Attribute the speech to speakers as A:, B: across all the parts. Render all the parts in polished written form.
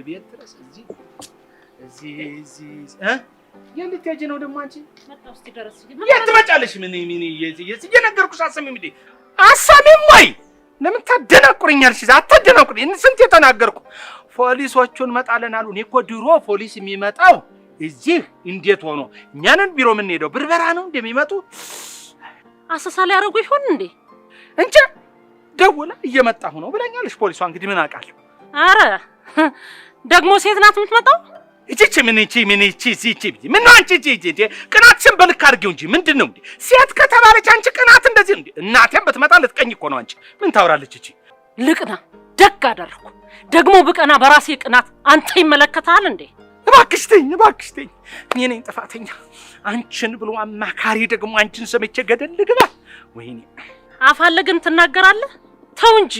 A: ቤት ድረስ እዚህ የልትሄጂ ነው ደግሞ አንቺ?
B: መጣሁ እስቲ ደረስ
A: የት ትመጫለሽ? ምን እየነገርኩሽ አሰሚም እንዴ? አሰሚም ወይ ለምን ታደናቁርኛለሽ? አታደናቁርኝ። ስንት የተናገርኩ ፖሊሶቹን መጣለን አሉ። እኔ እኮ ድሮ ፖሊስ የሚመጣው እዚህ እንዴት ሆኖ እኛንን ቢሮ ምን ሄደው ብርበራ ነው እንደሚመጡ
B: አሰሳ ላይ ያረጉ ይሆን እንዴ?
A: እንጂ ደውላ እየመጣሁ ነው ብለኛለሽ ፖሊሷ። እንግዲህ ምን አውቃለሁ።
B: አረ ደግሞ ሴት ናት የምትመጣው?
A: እቺ ምን ነው አንቺ ቅናትሽን በልክ አድርጊው እንጂ ምንድነው እንዴ? ሴት ከተባለች አንቺ ቅናት እንደዚህ እንዴ? እናቴም ብትመጣ ልትቀኝ እኮ ነው። አንቺ ምን ታወራለች? እቺ
B: ልቅና ደግ አደረኩ። ደግሞ ብቀና በራሴ ቅናት አንተ ይመለከታል እንዴ?
A: እባክሽ ተኝ። እኔ ነኝ ጥፋተኛ። አንቺን ብሎ አማካሪ ደግሞ አንቺን ሰምቼ ገደል ልግባ። ወይኔ
B: አፋለግን ትናገራለህ? ተው እንጂ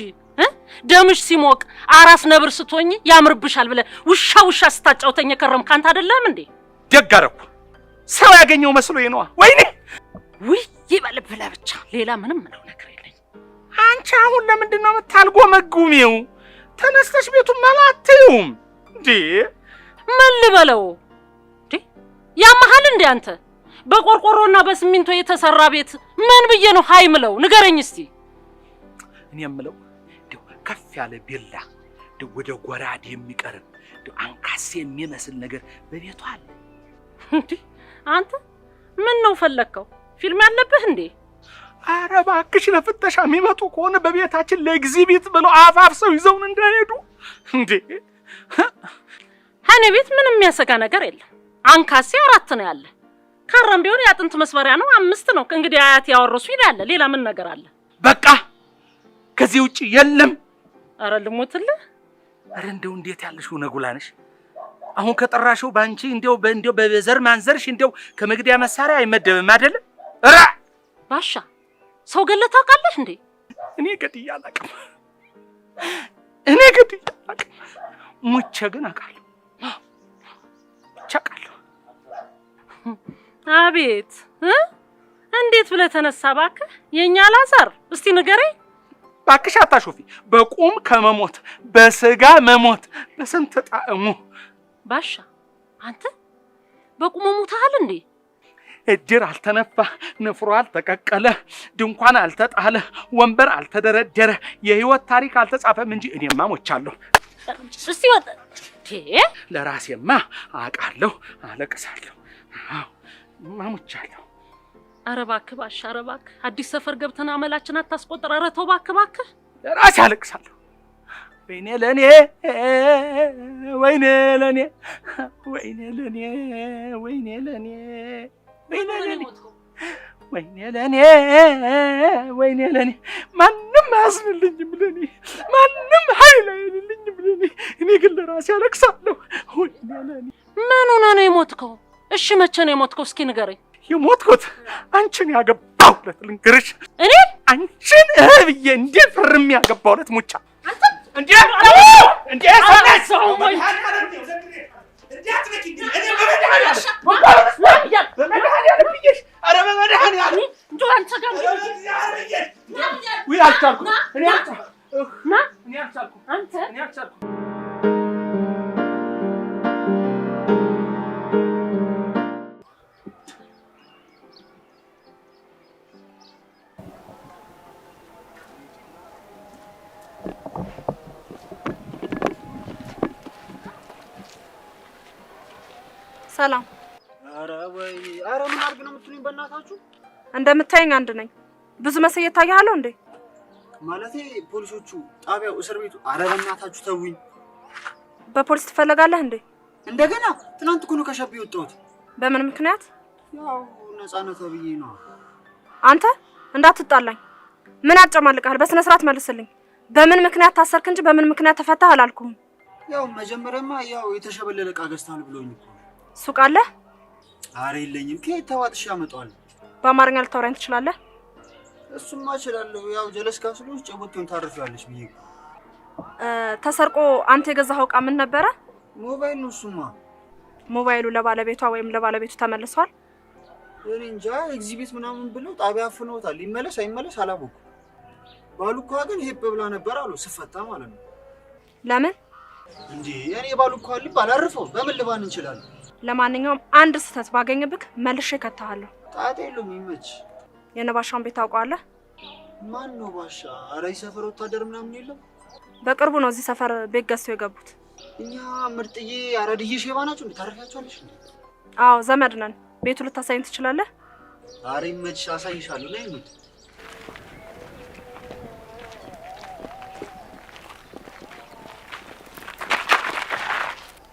B: ደምሽ ሲሞቅ አራስ ነብር ስትሆኚ ያምርብሻል ብለህ ውሻ ስታጫውተኝ ከረምክ አንተ አይደለም እንዴ?
A: ደግ አደረኩ። ሰው ያገኘው መስሎኝ ነዋ። ወይኔ
B: ውይ ይበልብ ብለህ ብቻ ሌላ ምንም ምለው ነገር የለኝ።
A: አንቺ አሁን ለምንድን ነው የምታልጎመጉሚው? ተነስተሽ ቤቱን መላትዩም እንዴ?
B: ምን ልበለው እንዴ? ያመሃል እንዴ አንተ? በቆርቆሮና በሲሚንቶ የተሰራ ቤት ምን ብዬ ነው ሃይ ምለው? ንገረኝ እስቲ።
A: እኔ የምለው ከፍ ያለ ቢላ ወደ ጎራዴ የሚቀርብ አንካሴ የሚመስል ነገር በቤቱ አለ
B: እንዴ? አንተ ምን ነው ፈለከው? ፊልም ያለብህ እንዴ?
A: አረ እባክሽ ለፍተሻ የሚመጡ ከሆነ በቤታችን ለኤግዚቢት ብለው አፋፍሰው ይዘውን እንዳይሄዱ እንዴ።
B: ሀኔ ቤት ምንም የሚያሰጋ ነገር የለም። አንካሴ 4 ነው ያለ። ካራም ቢሆን ያጥንት መስበሪያ ነው 5 ነው። እንግዲህ አያት ያወረሱ ይላል። ሌላ ምን ነገር አለ?
A: በቃ ከዚህ ውጪ የለም።
B: አረ ልሞትልህ።
A: አረ እንደው እንዴት ያለሽው ነጉላነሽ? አሁን ከጠራሽው ባንቺ እንደው በዘር ማንዘርሽ እንደው ከመግዲያ መሳሪያ አይመደብም አይደል? አረ
B: ባሻ ሰው ገለህ ታውቃለህ እንዴ?
A: እኔ ገድዬ አላውቅም። ሙቼ ግን አውቃለሁ። ቻቃለሁ።
B: አቤት እንዴት ብለህ ተነሳ እባክህ? የኛ ላዛር እስቲ ንገረኝ።
A: ባክሽ አታሾፊ። በቁም ከመሞት በስጋ መሞት በስንት ጣዕሙ።
B: ባሻ አንተ በቁም ሞታል እንዴ?
A: እድር አልተነፋ፣ ንፍሮ አልተቀቀለ፣ ድንኳን አልተጣለ፣ ወንበር አልተደረደረ፣ የህይወት ታሪክ አልተጻፈም እንጂ እኔማ ሞቻለሁ።
B: እስቲ ወጣ
A: ለራሴማ አውቃለሁ፣ አለቅሳለሁ። አዎ ማሞቻለሁ።
B: ኧረ እባክህ ባሻ፣ ኧረ እባክህ አዲስ ሰፈር ገብተን አመላችን አታስቆጥር። ኧረ ተው እባክህ።
A: ለራሴ አለቅሳለሁ። ወይኔ ለኔ ማንም አያዝንልኝም ለኔ፣ ማንም ኃይል አይልልኝም ለኔ። እኔ ግን ለራሴ አለቅሳለሁ። ወይኔ ለኔ።
B: ምን ሆነህ ነው የሞትከው? እሺ መቼ ነው የሞትከው? እስኪ ንገረኝ።
A: የሞትኩት አንቺን ያገባሁለት ልንገርሽ።
B: እኔ
A: አንቺን ብዬ እንዴ ፍርም ያገባሁለት ሙቻ
B: አንተ
A: እንዴ
C: ሰላም።
D: አረ ምን አድርግ ነው የምትሉኝ? በእናታችሁ
C: እንደምታየኝ አንድ ነኝ። ብዙ መሰየት ታያለሁ እንዴ?
D: ማለቴ ፖሊሶቹ፣ ጣቢያው፣ እስር ቤቱ። አረ በእናታችሁ ተውኝ።
C: በፖሊስ ትፈለጋለህ እንዴ?
D: እንደገና ትናንት እኮ ነው ከሸብ የወጣሁት።
C: በምን ምክንያት?
D: ያው ነፃነት ብዬ ነው።
C: አንተ እንዳትጣላኝ። ምን አጨማልቀሃል? በስነ ስርዓት መልስልኝ። በምን ምክንያት ታሰርክ እንጂ በምን ምክንያት ተፈታህ አላልኩም።
D: ያው መጀመሪያማ ያው የተሸበለለ ዕቃ ገዝተሃል ብሎኝ እኮ።
C: ሱቅ አለ?
D: አረ የለኝም። ከየት ተዋጥሽ ያመጣዋል?
C: በአማርኛ ልታወራኝ ትችላለህ?
D: እሱማ እችላለሁ። ያው ጀለስ ካስሎች ጨቦቴውን ታርፊያለሽ ብዬ።
C: ተሰርቆ አንተ የገዛኸው ዕቃ ምን ነበረ?
D: ሞባይል ነው። እሱማ
C: ሞባይሉ ለባለቤቷ ወይም ለባለቤቱ ተመልሷል?
D: እኔ እንጃ። ኤግዚቢት ምናምን ብለው ጣቢያ አፍነውታል። ይመለስ አይመለስ አላወኩም። ባሉኳ ግን ሄብ ብላ ነበር አሉ ስፈታ ማለት ነው።
C: ለምን
D: እንዴ እኔ ባሉኳ ልብ አላርፈው በምን ልባን እንችላለን?
C: ለማንኛውም አንድ ስህተት ባገኝብክ መልሼ ከተሃለሁ።
D: ጣጣ የለውም ይመች።
C: የነባሻን ቤት ታውቀዋለህ?
D: ማን ነው ባሻ? ኧረ ሰፈር ወታደር ምናምን የለም?
C: በቅርቡ ነው እዚህ ሰፈር ቤት ገዝተው የገቡት።
D: እኛ ምርጥዬ አረድዬ ሼባ ናቸው። ታረጋቸዋለሽ እንዴ?
C: አዎ ዘመድ ነን። ቤቱ ልታሳይኝ ትችላለህ?
D: ኧረ ይመች አሳይሻለሁ። ነይ እንሂድ።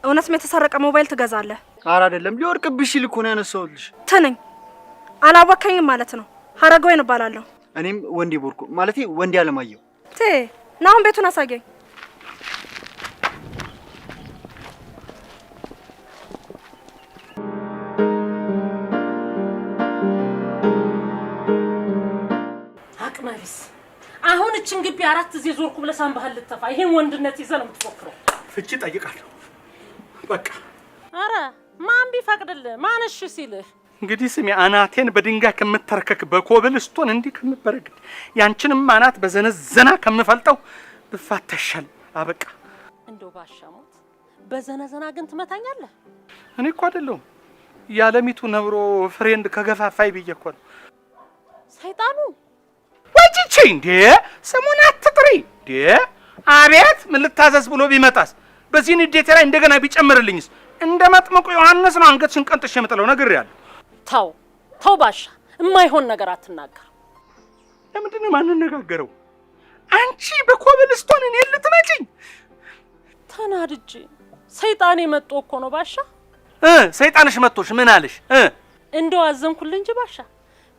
C: እውነትም የተሰረቀ ሞባይል ትገዛለህ?
D: ኧረ አይደለም ሊወርቅብሽ ሲል እኮ ነው ያነሳሁልሽ።
C: ትንኝ አላወከኝም ማለት ነው። ሀረገወይን እባላለሁ።
D: እኔም ወንዴ ቦርኩ ማለቴ ወንዴ አለማየሁ።
C: ና አሁን ቤቱን አሳየኝ።
B: አቅመቢስ አሁን እችን ግቢ 4 ጊዜ ዞርኩ ብለህ ሳንባህል ልትተፋ ይሄን ወንድነት ይዘህ ነው የምትፎክረው?
A: ፍቺ ጠይቃለሁ በቃ።
B: አረ ማን ቢፈቅድልህ ማን እሺ ሲልህ?
A: እንግዲህ ስሚ፣ አናቴን በድንጋይ ከምተረከክ በኮብልስቶን እንዲህ ከምበረግድ ያንቺንም አናት በዘነዘና ከምፈልጠው ብፋተሻል። አበቃ።
B: እንደው ባሻሙት በዘነዘና ግን ትመታኛለህ?
A: እኔ እኮ አይደለሁም ያለሚቱ ነብሮ ፍሬንድ ከገፋፋይ ብዬ እኮ ነው።
B: ሰይጣኑ
A: ወጪቼ እንዴ ስሙን አትጥሪ እንዴ! አቤት ምን ልታዘዝ ብሎ ቢመጣስ? በዚህ ንዴቴ ላይ እንደገና ቢጨምርልኝስ? እንደ መጥምቁ ዮሐንስ ነው አንገትሽን ቀንጥሽ የምጥለው። ነግሬያለሁ።
B: ተው ባሻ፣ የማይሆን ነገር አትናገር።
A: ለምንድን ነው የማንነጋገረው? አንቺ በኮብልስቶን እኔን ልትመጪኝ?
B: ተናድጄ ሰይጣኔ መጥቶ እኮ ነው ባሻ።
A: ሰይጣንሽ መጥቶሽ ምን አለሽ?
B: እንደው አዘንኩልህ እንጂ ባሻ፣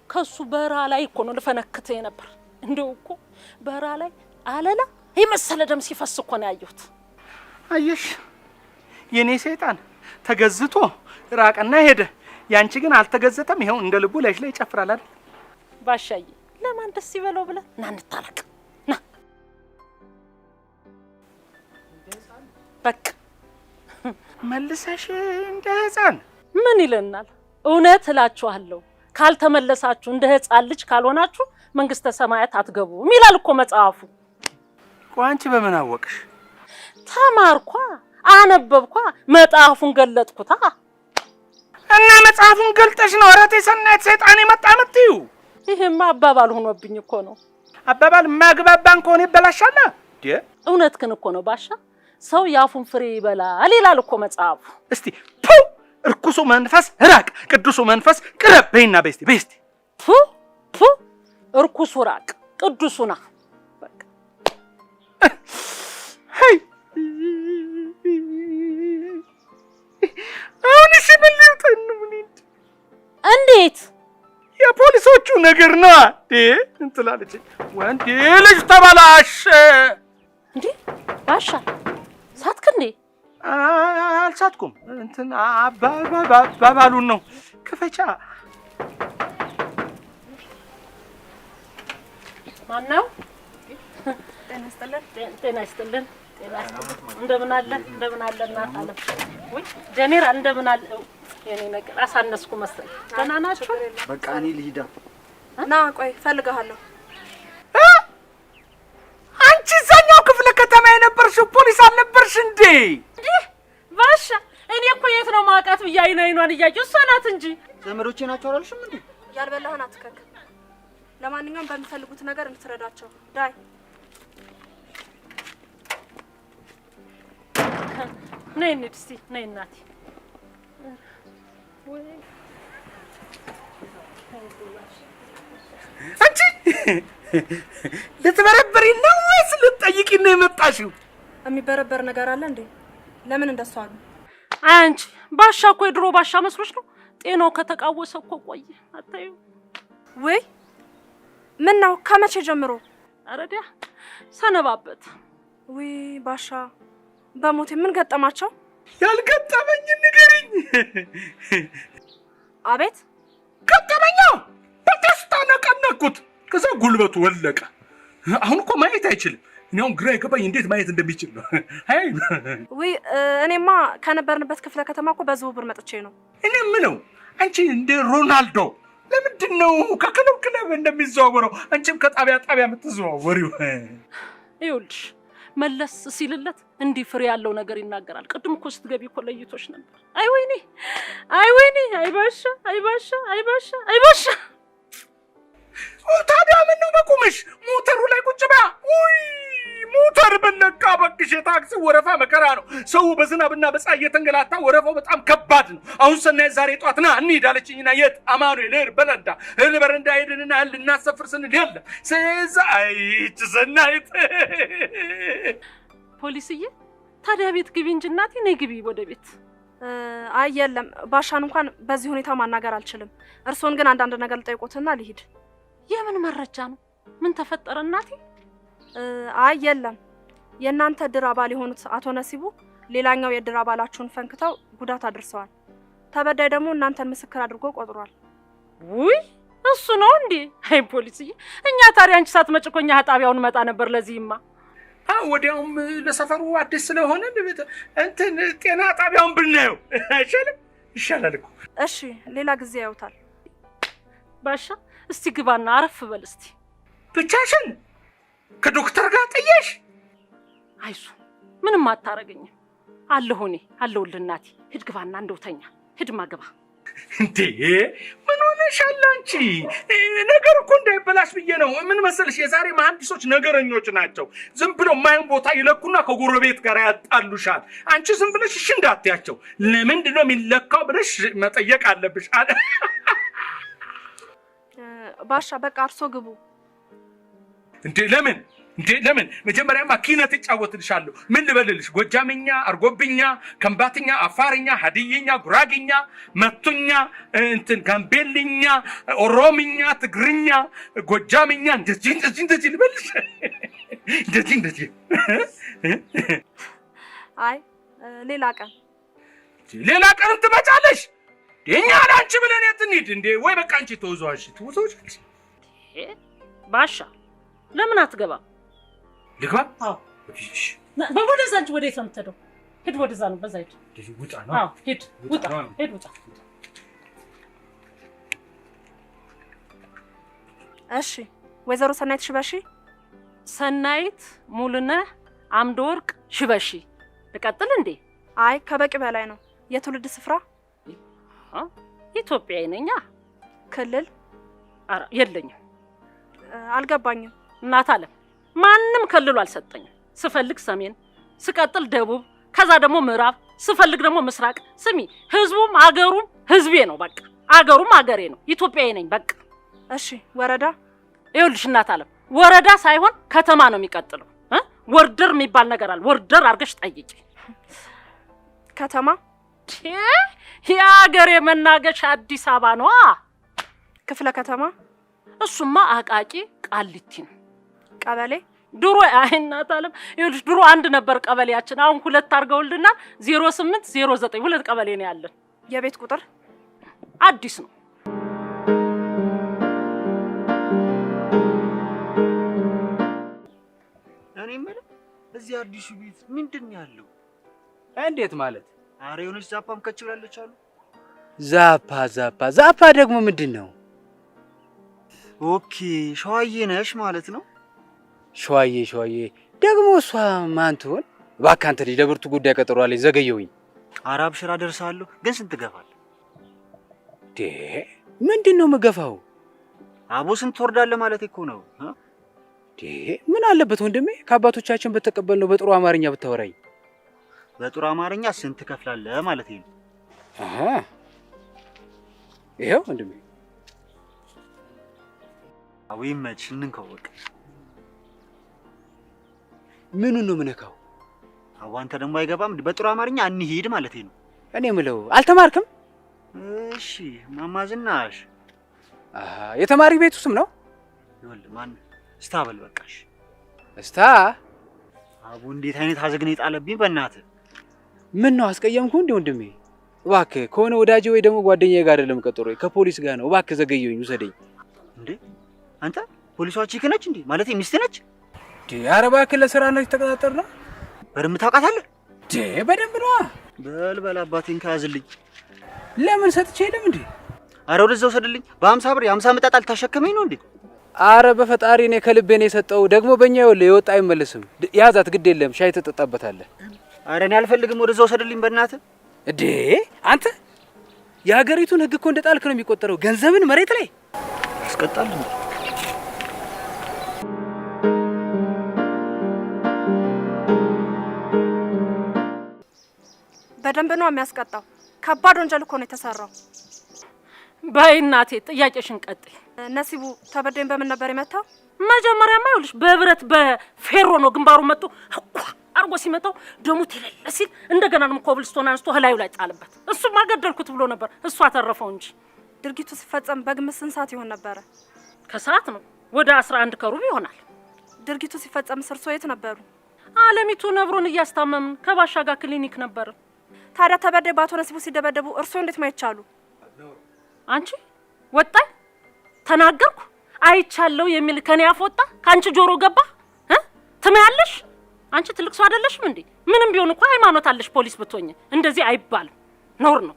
B: ከሱ በራ ላይ እኮ ነው ልፈነክተኝ ነበር። እንደው እኮ በራ ላይ አለላ የመሰለ ደም ሲፈስ እኮ ነው ያየሁት።
A: አየሽ የኔ ሰይጣን ተገዝቶ ራቀና ሄደ። ያንቺ ግን አልተገዘተም። ይሄው እንደ ልቡ ላይሽ ላይ ይጨፍራል አይደል?
B: ባሻዬ ለማን ደስ ይበለው ብለህ ና እንታረቅ ና። በቃ
A: መልሰሽ እንደ ሕፃን
B: ምን ይለናል? እውነት እላችኋለሁ ካልተመለሳችሁ እንደ ሕፃን ልጅ ካልሆናችሁ መንግስተ ሰማያት አትገቡም ይላል እኮ መጽሐፉ።
A: አንቺ በምን አወቅሽ?
B: ተማርኳ፣ አነበብኳ፣ መጽሐፉን ገለጥኩታ።
A: እና መጽሐፉን ገልጠሽ ነው አራቴ ሰናይት ሰይጣን የመጣ መጥዩ?
B: ይሄማ አባባል ሆኖብኝ እኮ ነው።
A: አባባል ማግባባን ከሆነ ይበላሻል።
B: እውነት ግን እኮ ነው ባሻ፣ ሰው ያፉን ፍሬ ይበላል ይላል እኮ መጽሐፉ።
A: እስቲ እርኩሱ መንፈስ ራቅ፣ ቅዱሱ መንፈስ ቅረብ በይና በስቲ
B: እርኩሱ ራቅ፣ ቅዱሱ ና። በቃ
A: ሄይ አሁንስ ምን ልውጠን?
B: እንዴት
A: የፖሊሶቹ ነገር ነው እንትላለች። ወንድ ልጅ ተበላሽ
B: እንዴ ባሻ? ሳትክ እንዴ?
A: አልሳትኩም። እንትን አባባሉን ነው። ክፈቻ።
B: ማን ነው?
C: ጤና ይስጥልን።
B: ጤና ይስጥልን። እንደምን አለ እናት አለ ወይ ጀኔራ? እንደምን አለ? የኔ ነገር አሳነስኩ መሰለኝ። ደህና ናችሁ?
D: በቃ እኔ ልሂዳ።
C: ና ቆይ ፈልግሃለሁ።
A: አንቺ እዛኛው ክፍለ ከተማ የነበርሽው ፖሊስ አልነበርሽ እንዴ?
B: ባሻ እኔ እኮ የት ነው ማውቃት ብዬ አይኗን እያየሁ እሷ ናት እንጂ።
D: ዘመዶቼ ናቸው አላልሽም እንዴ?
C: ያልበላህን አትከክ። ለማንኛውም በሚፈልጉት ነገር እንትረዳቸው። ዳይ
B: ነይ እንሂድ እስኪ ነይ እናቴ።
A: አንቺ ልትበረበሪ ነው ወይስ ልትጠይቂ ነው የመጣሽው?
C: የሚበረበር ነገር አለ እንዴ? ለምን እንደሱ አሉ?
B: አንቺ ባሻ እኮ የድሮ ባሻ መስሎሽ ነው? ጤናው ከተቃወሰ እኮ ቆየ። አታዩ
C: ወይ? ምን ነው ከመቼ ጀምሮ?
B: አረዲያ ሰነባበት።
C: ወይ ባሻ በሞቴ ምን ገጠማቸው?
A: ያልገጠመኝ ንገሪኝ።
C: አቤት
A: ገጠመኛው በደስታ ነቀነኩት። ከዛ ጉልበቱ ወለቀ። አሁን እኮ ማየት አይችልም። እኔውን ግራ የገባኝ እንዴት ማየት እንደሚችል ነው። አይ
C: ወይ እኔማ ከነበርንበት ክፍለ ከተማ እኮ በዝውውር መጥቼ ነው።
A: እኔ ምነው አንቺ እንደ ሮናልዶ ለምንድን ነው ከክለብ ክለብ እንደሚዘዋወረው አንቺም ከጣቢያ ጣቢያ የምትዘዋወሪው?
B: ይኸውልሽ መለስ ሲልለት እንዲህ ፍሬ ያለው ነገር ይናገራል። ቅድም እኮ ስትገቢ እኮ ለይቶሽ ነበር። አይ ወይኔ አይባሻ
A: ታዲያ ምን ነው በቁምሽ ሞተሩ ላይ ቁጭ በያ? ውይ ሞተር በለካ በቅሽ የታክሲ ወረፋ መከራ ነው። ሰው በዝናብና በፀሐይ እየተንገላታ ወረፋው በጣም ከባድ ነው። አሁን ሰናይ ዛሬ ጧትና እንሂድ አለችኝና የት አማኑኤል በረንዳ ሄድንና ልናሰፍር ስንል የለ ሰይት ሰናይት
B: ፖሊስዬ ታዲያ ቤት ግቢ እንጂ እናቴ ነይ ግቢ ወደ ቤት።
C: አይ የለም ባሻን እንኳን በዚህ ሁኔታ ማናገር አልችልም። እርሶን ግን አንዳንድ ነገር ልጠይቆትና ልሂድ።
B: የምን መረጃ ነው? ምን ተፈጠረ እናቴ?
C: አይ የለም የእናንተ ድር አባል የሆኑት አቶ ነሲቡ ሌላኛው የድር አባላችሁን ፈንክተው ጉዳት አድርሰዋል። ተበዳይ ደግሞ እናንተን ምስክር አድርጎ ቆጥሯል።
B: ውይ እሱ ነው እንዴ? አይ ፖሊስዬ እኛ ታዲያ አንቺ ሳትመጪ እኮ እኛ ጣቢያውን መጣ ነበር። ለዚህማ
A: ወዲያውም ለሰፈሩ አዲስ ስለሆነ እንትን ጤና ጣቢያውን ብናየው አይሻልም? ይሻላል እኮ።
C: እሺ ሌላ ጊዜ ያዩታል።
B: ባሻ እስቲ ግባና አረፍ በል እስቲ።
A: ብቻሽን ከዶክተር ጋር ጥየሽ?
B: አይሱ ምንም አታረገኝም አለሁኔ አለሁልህ እናቴ። ሂድ ግባና እንደውተኛ ሂድማ ግባ።
A: እንዴ ምን ሆነሻል አንቺ? ነገር እኮ እንዳይበላሽ ብዬ ነው። ምን መሰልሽ የዛሬ መሐንዲሶች ነገረኞች ናቸው። ዝም ብለው ማይን ቦታ ይለኩና ከጎረቤት ጋር ያጣሉሻል። አንቺ ዝም ብለሽ እሺ እንዳትያቸው። ለምንድን ነው የሚለካው ብለሽ መጠየቅ አለብሽ።
C: ባሻ በቃ እርሶ ግቡ።
A: እንዴ ለምን መጀመሪያማ ኪነት እጫወትልሻለሁ። ምን ልበልልሽ? ጎጃምኛ፣ አርጎብኛ፣ ከምባትኛ፣ አፋርኛ፣ ሀዲይኛ፣ ጉራጌኛ፣ መቱኛ፣ ጋምቤልኛ፣ ኦሮምኛ፣ ትግርኛ፣ ጎጃምኛ እንደዚህ ልበልሽ? እንደዚህ
C: አይ ሌላ ቀን
A: ትመጫለሽ። የኛ አንቺ ብለን የት እንሂድ እንዴ? ወይ በቃ አንቺ ተወዛዋሽ።
B: ባሻ ለምን አትገባ?
A: ልግባ?
B: አዎ ወደዛ እንጂ ወዴት ነው የምትሄደው? ሂድ ወደዛ ነው። በዛ ሂድ።
A: ውጣ ነው።
B: አዎ ሂድ ውጣ።
C: እሺ ወይዘሮ ሰናይት ሽበሺ።
B: ሰናይት ሙሉነህ አምደወርቅ ሽበሺ። ልቀጥል እንዴ?
C: አይ ከበቂ በላይ ነው። የትውልድ ስፍራ?
B: ኢትዮጵያዊ ነኝ።
C: ክልል?
B: ኧረ የለኝም።
C: አልገባኝም።
B: እናት አለም ማንም ከልሎ አልሰጠኝም። ስፈልግ ሰሜን፣ ስቀጥል ደቡብ፣ ከዛ ደግሞ ምዕራብ፣ ስፈልግ ደግሞ ምስራቅ። ስሚ ህዝቡም አገሩም ህዝቤ ነው። በቃ አገሩም አገሬ ነው። ኢትዮጵያዊ ነኝ በቃ።
C: እሺ ወረዳ?
B: ይኸውልሽ እናት አለም ወረዳ ሳይሆን ከተማ ነው የሚቀጥለው። ወርደር የሚባል ነገር አለ። ወርደር አድርገሽ ጠይቂ።
C: ከተማ?
B: የአገሬ መናገሻ አዲስ አበባ ነው።
C: ክፍለ ከተማ?
B: እሱማ አቃቂ ቃሊቲ ነው።
C: ቀበሌ?
B: ድሮ እናት አለም ይኸውልሽ ድሮ አንድ ነበር ቀበሌያችን። አሁን ሁለት አድርገውልና 08 09 ሁለት ቀበሌ ነው ያለን።
C: የቤት ቁጥር?
B: አዲስ ነው።
D: እኔ የምልህ እዚህ አዲሱ ቤት ምንድን ነው ያለው?
E: እንዴት ማለት?
D: አረ የሆነች ዛፓም ከችላለች አሉ።
E: ዛፓ ደግሞ ምንድን ነው?
D: ኦኬ ሸዋዬ ነሽ ማለት ነው።
E: ሸዋዬ ደግሞ እሷ ማን ትሆን? እባክህ አንተ ልጅ ለብርቱ ጉዳይ ቀጠሮ አለኝ፣ ዘገየሁኝ።
D: አራብ ሽራ ደርሳለሁ። ግን ስንት ገፋለህ?
E: ምንድን ነው የምገፋው?
D: አቦ ስንት ትወርዳለህ ማለት እኮ ነው።
E: ምን አለበት ወንድሜ ከአባቶቻችን በተቀበልነው በጥሩ አማርኛ ብታወራኝ።
D: በጥሩ አማርኛ ስንት ከፍላለህ ማለት ነው?
E: ይሄው ወንድሜ
D: አዎ ይመችሽ። እንንከው በቃ።
E: ምኑን ነው የምነካው?
D: አዎ አንተ ደግሞ አይገባም። በጥሩ አማርኛ እንሂድ ማለት ነው።
E: እኔ የምለው አልተማርክም?
D: እሺ ማማዝናሽ
E: የተማሪ ቤቱ ስም ነው?
D: ይኸውልህ ማን እስታበል በቃሽ።
E: እስታ?
D: አቡ እንዴት አይነት ሀዘግኔ ጣለብኝ በእናትህ።
E: ምን ነው አስቀየምኩ እንዴ ወንድሜ? እባክህ ከሆነ ወዳጄ ወይ ደግሞ ጓደኛዬ ጋር አይደለም ቀጠሮዬ፣ ከፖሊስ ጋር ነው። እባክህ ዘገየኝ፣ ውሰደኝ።
D: እንዴ አንተ ፖሊሷ ቺክ ነች እንዴ? ማለት ሚስት ነች?
E: ኧረ እባክህ ለስራ ነው የተቀጣጠርነው።
D: በደንብ ታውቃታለህ?
E: በደንብ ነው።
D: በል አባቴን ከያዝልኝ።
E: ለምን ሰጥቼ የለም እንዴ?
D: አረ ወደዛው ሰድልኝ። በ50 ብር የ50 መጣጣል ታሸከመኝ ነው እንዴ?
E: አረ በፈጣሪ እኔ ከልቤ ነው የሰጠው። ደግሞ በእኛ ይኸውልህ የወጣ አይመለስም። ያዛት ግድ የለም ሻይ ትጠጣበታለህ።
D: አረ እኔ አልፈልግም። ወደዛው ሰድልኝ በእናትህ።
E: እንዴ አንተ የሀገሪቱን ህግ እኮ እንደጣልክ ነው የሚቆጠረው። ገንዘብን መሬት ላይ
D: ያስቀጣል።
C: በደንብ ነው የሚያስቀጣው። ከባድ ወንጀል እኮ ነው የተሰራው።
B: በይ እናቴ ጥያቄሽን ቀጥይ።
C: ነሲቡ ተበደኝ በምን ነበር የመታው?
B: መጀመሪያማ ይኸውልሽ በብረት በፌሮ ነው ግንባሩ መጥቶ አርጎ ሲመታው ደሙ ትለለ ሲል እንደገና ደግሞ ኮብልስቶን አንስቶ ህላዩ ላይ ጣልበት። እሱማ ገደልኩት ብሎ ነበር፣ እሱ አተረፈው እንጂ።
C: ድርጊቱ ሲፈጸም በግምት ስንት ሰዓት ይሆን ነበረ?
B: ከሰዓት ነው፣ ወደ 11 ከሩብ ይሆናል።
C: ድርጊቱ ሲፈጸም እርሶ የት ነበሩ?
B: አለሚቱ ነብሮን እያስታመምን ከባሻ ጋር ክሊኒክ ነበር።
C: ታዲያ ተበደይ በአቶ ነሲቡ ሲደበደቡ እርሶ እንዴት ማየት ቻሉ?
B: አንቺ ወጣኝ ተናገርኩ አይቻለው የሚል ከኔ አፍ ወጣ? ካንቺ ጆሮ ገባ? ትመያለሽ? አንቺ ትልቅ ሰው አይደለሽም እንዴ? ምንም ቢሆን እኮ ሃይማኖት አለሽ። ፖሊስ ብትሆኝ እንደዚህ አይባልም፣ ነውር ነው።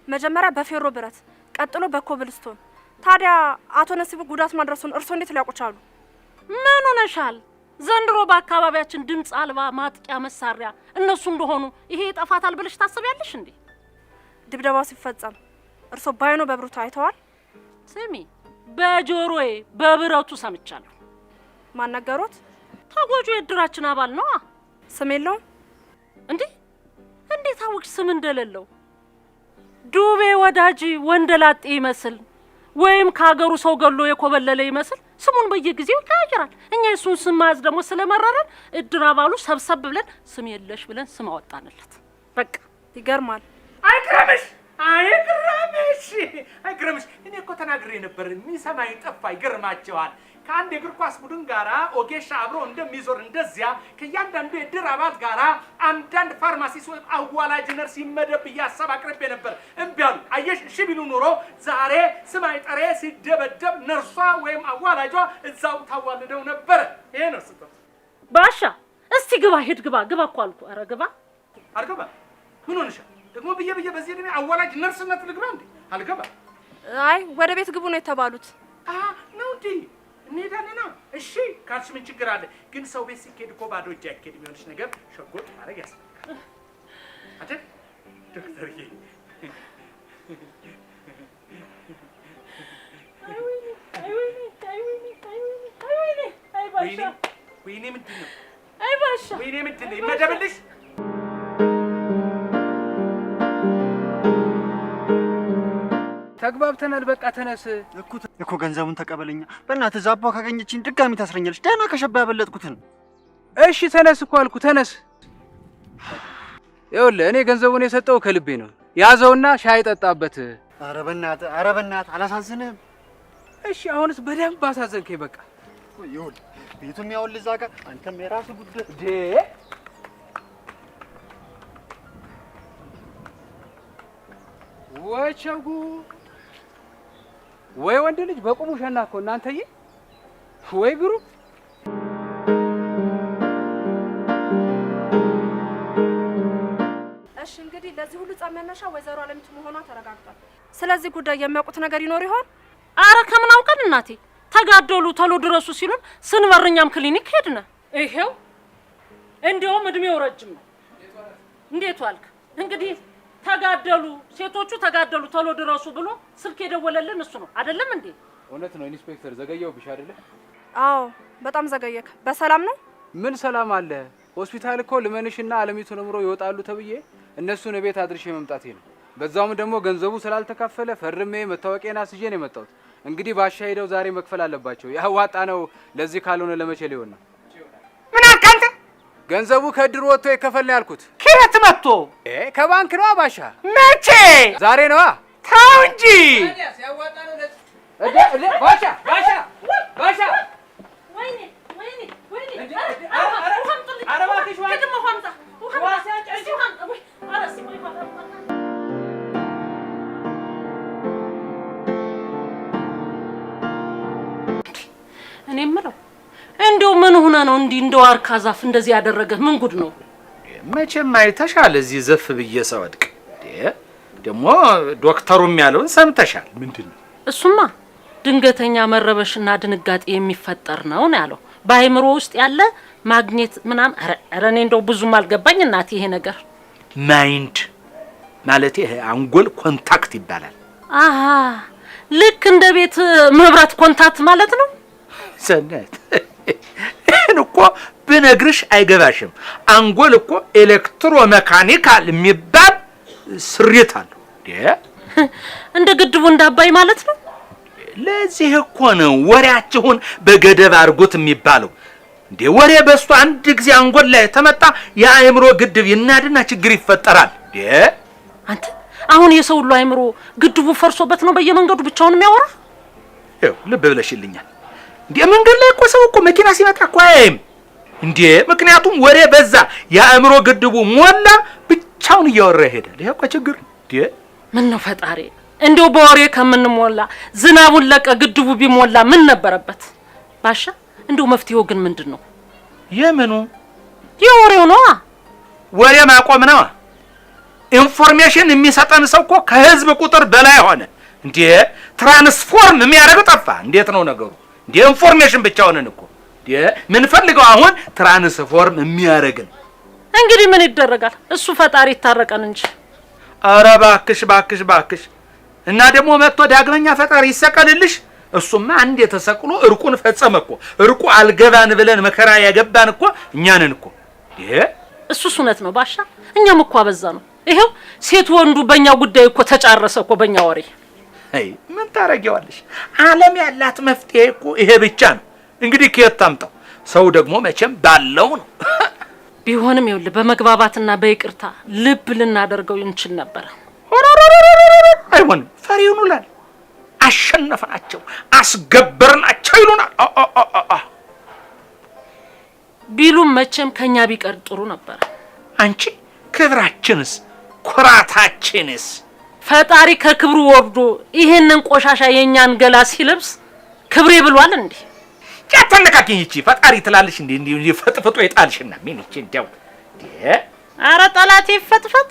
C: መጀመሪያ በፌሮ ብረት፣ ቀጥሎ በኮብልስቶን። ታዲያ አቶ ነሲቡ ጉዳት ማድረሱን እርሶ እንዴት ሊያውቁ ቻሉ?
B: ምን ሆነሻል? ዘንድሮ በአካባቢያችን ድምፅ አልባ ማጥቂያ መሳሪያ እነሱ እንደሆኑ ይሄ ይጠፋታል ብለሽ ታስቢያለሽ እንዴ?
C: ድብደባው ሲፈጸም እርሶ ባይኖ በብሩቱ አይተዋል?
B: ስሚ፣ በጆሮዬ በብረቱ ሰምቻለሁ።
C: ማን ነገሮት?
B: ተጎጆ የድራችን አባል ነው።
C: ስም የለውም
B: እንዴ? እንዴት አወቅሽ ስም እንደሌለው? ዱቤ ወዳጅ ወንደላጤ ይመስል ወይም ከሀገሩ ሰው ገሎ የኮበለለ ይመስል ስሙን በየጊዜው ይቀያየራል። እኛ የሱን ስም ማያዝ ደግሞ ስለመረረን እድር አባሉ ሰብሰብ ብለን ስም የለሽ ብለን ስም አወጣንለት። በቃ
C: ይገርማል።
A: አይግረምሽ አይግረምሽ አይግረምሽ። እኔ እኮ ተናግሬ ነበር፣ የሚሰማኝ ጠፋ። ይገርማቸዋል። ከአንድ የእግር ኳስ ቡድን ጋራ ኦጌሻ አብሮ እንደሚዞር እንደዚያ ከእያንዳንዱ የድር አባል ጋራ አንዳንድ ፋርማሲስት ወይም አዋላጅ ነርስ ይመደብ ብዬ ሀሳብ አቅርቤ ነበር። እምቢ አሉ። አየሽ፣ እሺ ቢሉ ኖሮ ዛሬ ስም አይጠሬ ሲደበደብ ነርሷ ወይም አዋላጇ እዛው ታዋልደው ነበር። ይሄ ነው ስህተት።
B: ባሻ እስቲ ግባ፣ ሂድ ግባ። ግባ እኮ አልኩ። ኧረ ግባ።
A: አልገባ። ምን ሆነሻል ደግሞ? ብዬ በዚህ እድሜ አዋላጅ ነርስነት ልግባ እንዴ? አልገባ።
C: አይ ወደ ቤት ግቡ ነው የተባሉት።
A: ነው እንዴ? እንሄዳለና። እሺ ካልሽ ምን ችግር አለ? ግን ሰው ቤት ሲኬድ እኮ ባዶ እጅ አይኬድም። የሚሆንሽ ነገር ሸጎጥ ማድረግ ያስፈልጋል አይደል ዶክተርዬ? ወይኔ ምንድን ነው?
B: አይ ባሻ
A: ወይኔ ምንድን ነው? ይመደብልሽ።
E: ተግባብተናል። በቃ ተነስ
D: እኮ ገንዘቡን ተቀበለኛ። በእናትህ ዛቧ ካገኘችኝ ድጋሚ ታስረኛለች። ደህና ከሸባ ያበለጥኩትን።
E: እሺ ተነስ እኮ አልኩ፣ ተነስ። ይኸውልህ እኔ ገንዘቡን የሰጠው ከልቤ ነው። ያዘውና ሻይ ጠጣበት።
D: ኧረ በእናትህ አላሳዝንህም?
E: እሺ አሁንስ በደንብ አሳዘንከኝ። በቃ
D: ይኸውልህ ቤቱም ያውልህ እዛ ጋር፣ አንተም የራስህ ጉዳይ።
E: ወቸጉ ወይ ወንድ ልጅ በቁሙ ሸና እኮ እናንተዬ። ወይ ግሩ።
C: እሺ እንግዲህ ለዚህ ሁሉ ጸብ መነሻ ወይዘሮ አለሚቱ መሆኗ ተረጋግጧል። ስለዚህ ጉዳይ የሚያውቁት ነገር ይኖር ይሆን?
B: አረ ከምን አውቀን እናቴ። ተጋደሉ ተሎ ድረሱ ሲሉን ስንበርኛም ክሊኒክ ሄድነ። ይሄው እንዲያውም እድሜው ረጅም ነው። እንዴት ዋልክ? እንግዲህ ተጋደሉ ሴቶቹ ተጋደሉ ተሎ ድረሱ ብሎ ስልክ የደወለልን እሱ ነው አይደለም እንዴ?
E: እውነት ነው ኢንስፔክተር፣ ዘገየሁብሽ አይደለ?
C: አዎ በጣም ዘገየክ። በሰላም ነው?
E: ምን ሰላም አለ? ሆስፒታል እኮ ልመንሽና አለሚቱ ነምሮ ይወጣሉ ተብዬ እነሱን ቤት አድርሼ መምጣቴ ነው። በዛውም ደግሞ ገንዘቡ ስላልተከፈለ ፈርሜ መታወቂያና አስይዤ ነው የመጣሁት። እንግዲህ ባሻ ሄደው ዛሬ መክፈል አለባቸው። ያዋጣ ነው። ለዚህ ካልሆነ ለመቼ ሊሆን ነው?
A: ምን አልክ አንተ?
E: ገንዘቡ ከድሮ ወጥቶ ይከፈል ነው ያልኩት።
A: ከየት መጥቶ?
E: ከባንክ ነዋ ባሻ።
A: መቼ?
E: ዛሬ ነዋ።
A: ተው እንጂ
E: ባሻ ባሻ ባሻ።
B: ወይኔ ወይኔ ወይኔ!
E: ኧረ እባክሽ
B: እኔ የምለው እንደው ምን ሆነ ነው እንዲህ እንደው አርካ ዛፍ እንደዚህ ያደረገ? ምን ጉድ ነው?
A: መቼም አይተሻል እዚህ ዘፍ ብዬ ሰወድቅ። ደግሞ ዶክተሩም ያለውን ሰምተሻል። ምንድነው?
B: እሱማ ድንገተኛ መረበሽና ድንጋጤ የሚፈጠር ነው ያለው። በአይምሮ ውስጥ ያለ ማግኘት ምናምን። ኧረ እኔ እንደው ብዙም አልገባኝ እናቴ ይሄ ነገር።
A: ማይንድ ማለት ይሄ አንጎል ኮንታክት ይባላል።
B: አሃ ልክ እንደ ቤት መብራት ኮንታክት ማለት ነው።
A: ሰነት እኮ ብነግርሽ አይገባሽም። አንጎል እኮ ኤሌክትሮሜካኒካል የሚባል ስሪት አለው።
B: እንደ ግድቡ እንዳባይ ማለት ነው።
A: ለዚህ እኮ ነው ወሬያችሁን በገደብ አድርጉት የሚባለው። እንዴ ወሬ በስቶ አንድ ጊዜ አንጎል ላይ ተመጣ የአእምሮ ግድብ ይናድና ችግር ይፈጠራል።
B: አንተ አሁን የሰው ሁሉ አእምሮ ግድቡ ፈርሶበት ነው በየመንገዱ ብቻውን የሚያወራ?
A: ይኸው ልብ ብለሽልኛል። እንዴ መንገድ ላይ እኮ ሰው እኮ መኪና ሲመጣ እኮ አያይም እንዴ። ምክንያቱም ወሬ በዛ፣ የአእምሮ ግድቡ ሞላ፣ ብቻውን እያወራ ይሄዳል። ይሄ እኮ ችግር እንዴ። ምን
B: ነው ፈጣሪ፣ እንደው በወሬ ከምንሞላ ዝናቡን ለቀ ግድቡ ቢሞላ ምን ነበረበት? ባሻ እንደው መፍትሄው ግን ምንድነው?
A: የምኑ?
B: የወሬው ነው።
A: ወሬ ማቆም ነው። ኢንፎርሜሽን የሚሰጠን ሰው እኮ ከህዝብ ቁጥር በላይ ሆነ እንዴ። ትራንስፎርም የሚያደርገው ጠፋ። እንዴት ነው ነገሩ? እንዴ ኢንፎርሜሽን ብቻ ሆነን እኮ እንዴ ምን ፈልገው አሁን ትራንስፎርም የሚያደርግን። እንግዲህ ምን ይደረጋል? እሱ ፈጣሪ ይታረቀን እንጂ። ኧረ ባክሽ ባክሽ ባክሽ። እና ደግሞ መጥቶ ዳግመኛ ፈጣሪ ይሰቀልልሽ። እሱማ አንዴ ተሰቅሎ እርቁን ፈጸመ እኮ። እርቁ አልገባን ብለን መከራ ያገባን እኮ እኛ ነን እኮ። እሱስ እውነት ነው ባሻ። እኛም እኮ አበዛ ነው። ይሄው ሴት ወንዱ በእኛ ጉዳይ እኮ ተጫረሰ እኮ በእኛ ወሬ። አይ ምን ታረጊዋለሽ? ዓለም ያላት መፍትሄ እኮ ይሄ ብቻ ነው። እንግዲህ ከየት ታምጣው? ሰው ደግሞ መቼም ባለው ነው። ቢሆንም ይኸውልህ በመግባባትና በይቅርታ ልብ ልናደርገው እንችል ነበር። አይሆንም። ፈሪውን ይሉናል፣ አሸነፍናቸው፣ አስገበርናቸው ይሉናል። ቢሉም መቼም ከኛ ቢቀር ጥሩ ነበር። አንቺ ክብራችንስ ኩራታችንስ ፈጣሪ ከክብሩ ወርዶ ይሄንን ቆሻሻ የኛን ገላ ሲለብስ ክብሬ ብሏል እንዴ? ያተነካኪኝ እቺ ፈጣሪ ትላለሽ እንዴ? እንዴ ፈጥፍጦ ይጣልሽና ምን እቺ እንደው ኧረ ጠላቴ ፈጥፈጥ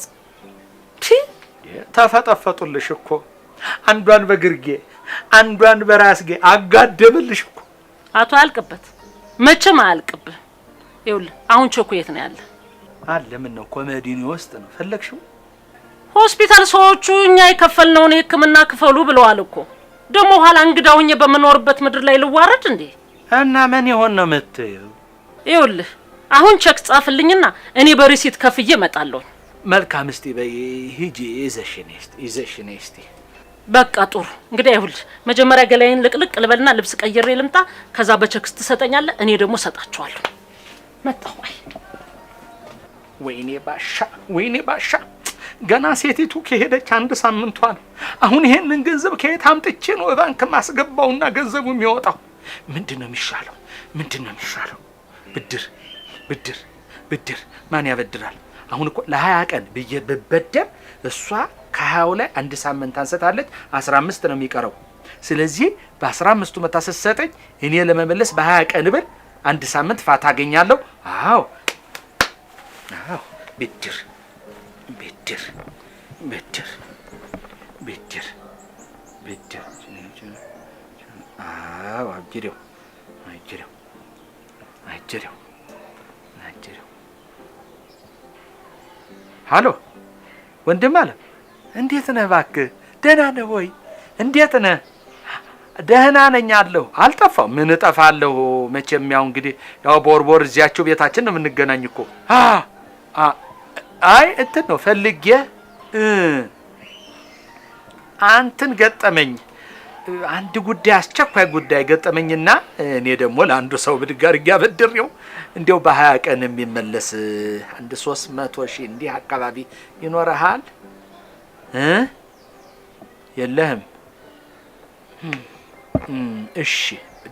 A: ተፈጠፈጡልሽ እኮ አንዷን በግርጌ አንዷን በራስጌ አጋደብልሽ እኮ። አቶ አያልቅበት መቼም አያልቅብህ። ይኸውልህ አሁን ቾኮ የት ነው ያለ? አለ ምን ነው ኮሜዲኒ ውስጥ ነው ፈለግሽው? ሆስፒታል ሰዎቹ እኛ የከፈልነውን የሕክምና ክፈሉ ብለዋል እኮ። ደግሞ ኋላ እንግዳውኝ በመኖርበት ምድር ላይ ልዋረድ እንዴ? እና ምን ይሆን ነው የምትይው? ይኸውልህ አሁን ቼክ ጻፍልኝና እኔ በሪሲት ከፍዬ እመጣለሁ። መልካም እስቲ በይ ሂጂ ይዘሽኔ እስቲ። በቃ ጥሩ እንግዲህ ይኸውልህ መጀመሪያ ገላዬን ልቅልቅ ልበልና ልብስ ቀይሬ ልምጣ። ከዛ በቼክስ ትሰጠኛለህ፣ እኔ ደግሞ እሰጣቸዋለሁ። መጣሁ። ወይኔ ባሻ ገና ሴቲቱ ከሄደች አንድ ሳምንቷ ነው። አሁን ይሄንን ገንዘብ ከየት አምጥቼ ነው ባንክ ማስገባውና ገንዘቡ የሚወጣው? ምንድነው የሚሻለው? ብድር ማን ያበድራል? አሁን እኮ ለ20 ቀን ብዬ ብበደር እሷ ከ20 ላይ አንድ ሳምንት አንስታለች። 15 ነው የሚቀረው። ስለዚህ በ15ቱ መታሰሰጠኝ እኔ ለመመለስ በ20 ቀን ብል አንድ ሳምንት ፋታ አገኛለሁ። አዎ ብድር አዎ አጅሬው ሃሎ ወንድም አለ እንዴት ነህ? እባክህ ደህና ነህ ወይ? እንዴት ነህ? ደህና ነኝ አለሁ። አልጠፋው። ምን እጠፋለሁ? መቼም ያው እንግዲህ ያው ቦርቦር እዚያችሁ ቤታችን ነው የምንገናኝ እኮ። አይ እንትን ነው ፈልጌ አንተን ገጠመኝ። አንድ ጉዳይ አስቸኳይ ጉዳይ ገጠመኝና እኔ ደግሞ ለአንዱ ሰው ብድጋር ያበድሬው እንዴው በ20 ቀን የሚመለስ አንድ 300,000 እንዲህ አካባቢ ይኖርሃል? የለህም? እሺ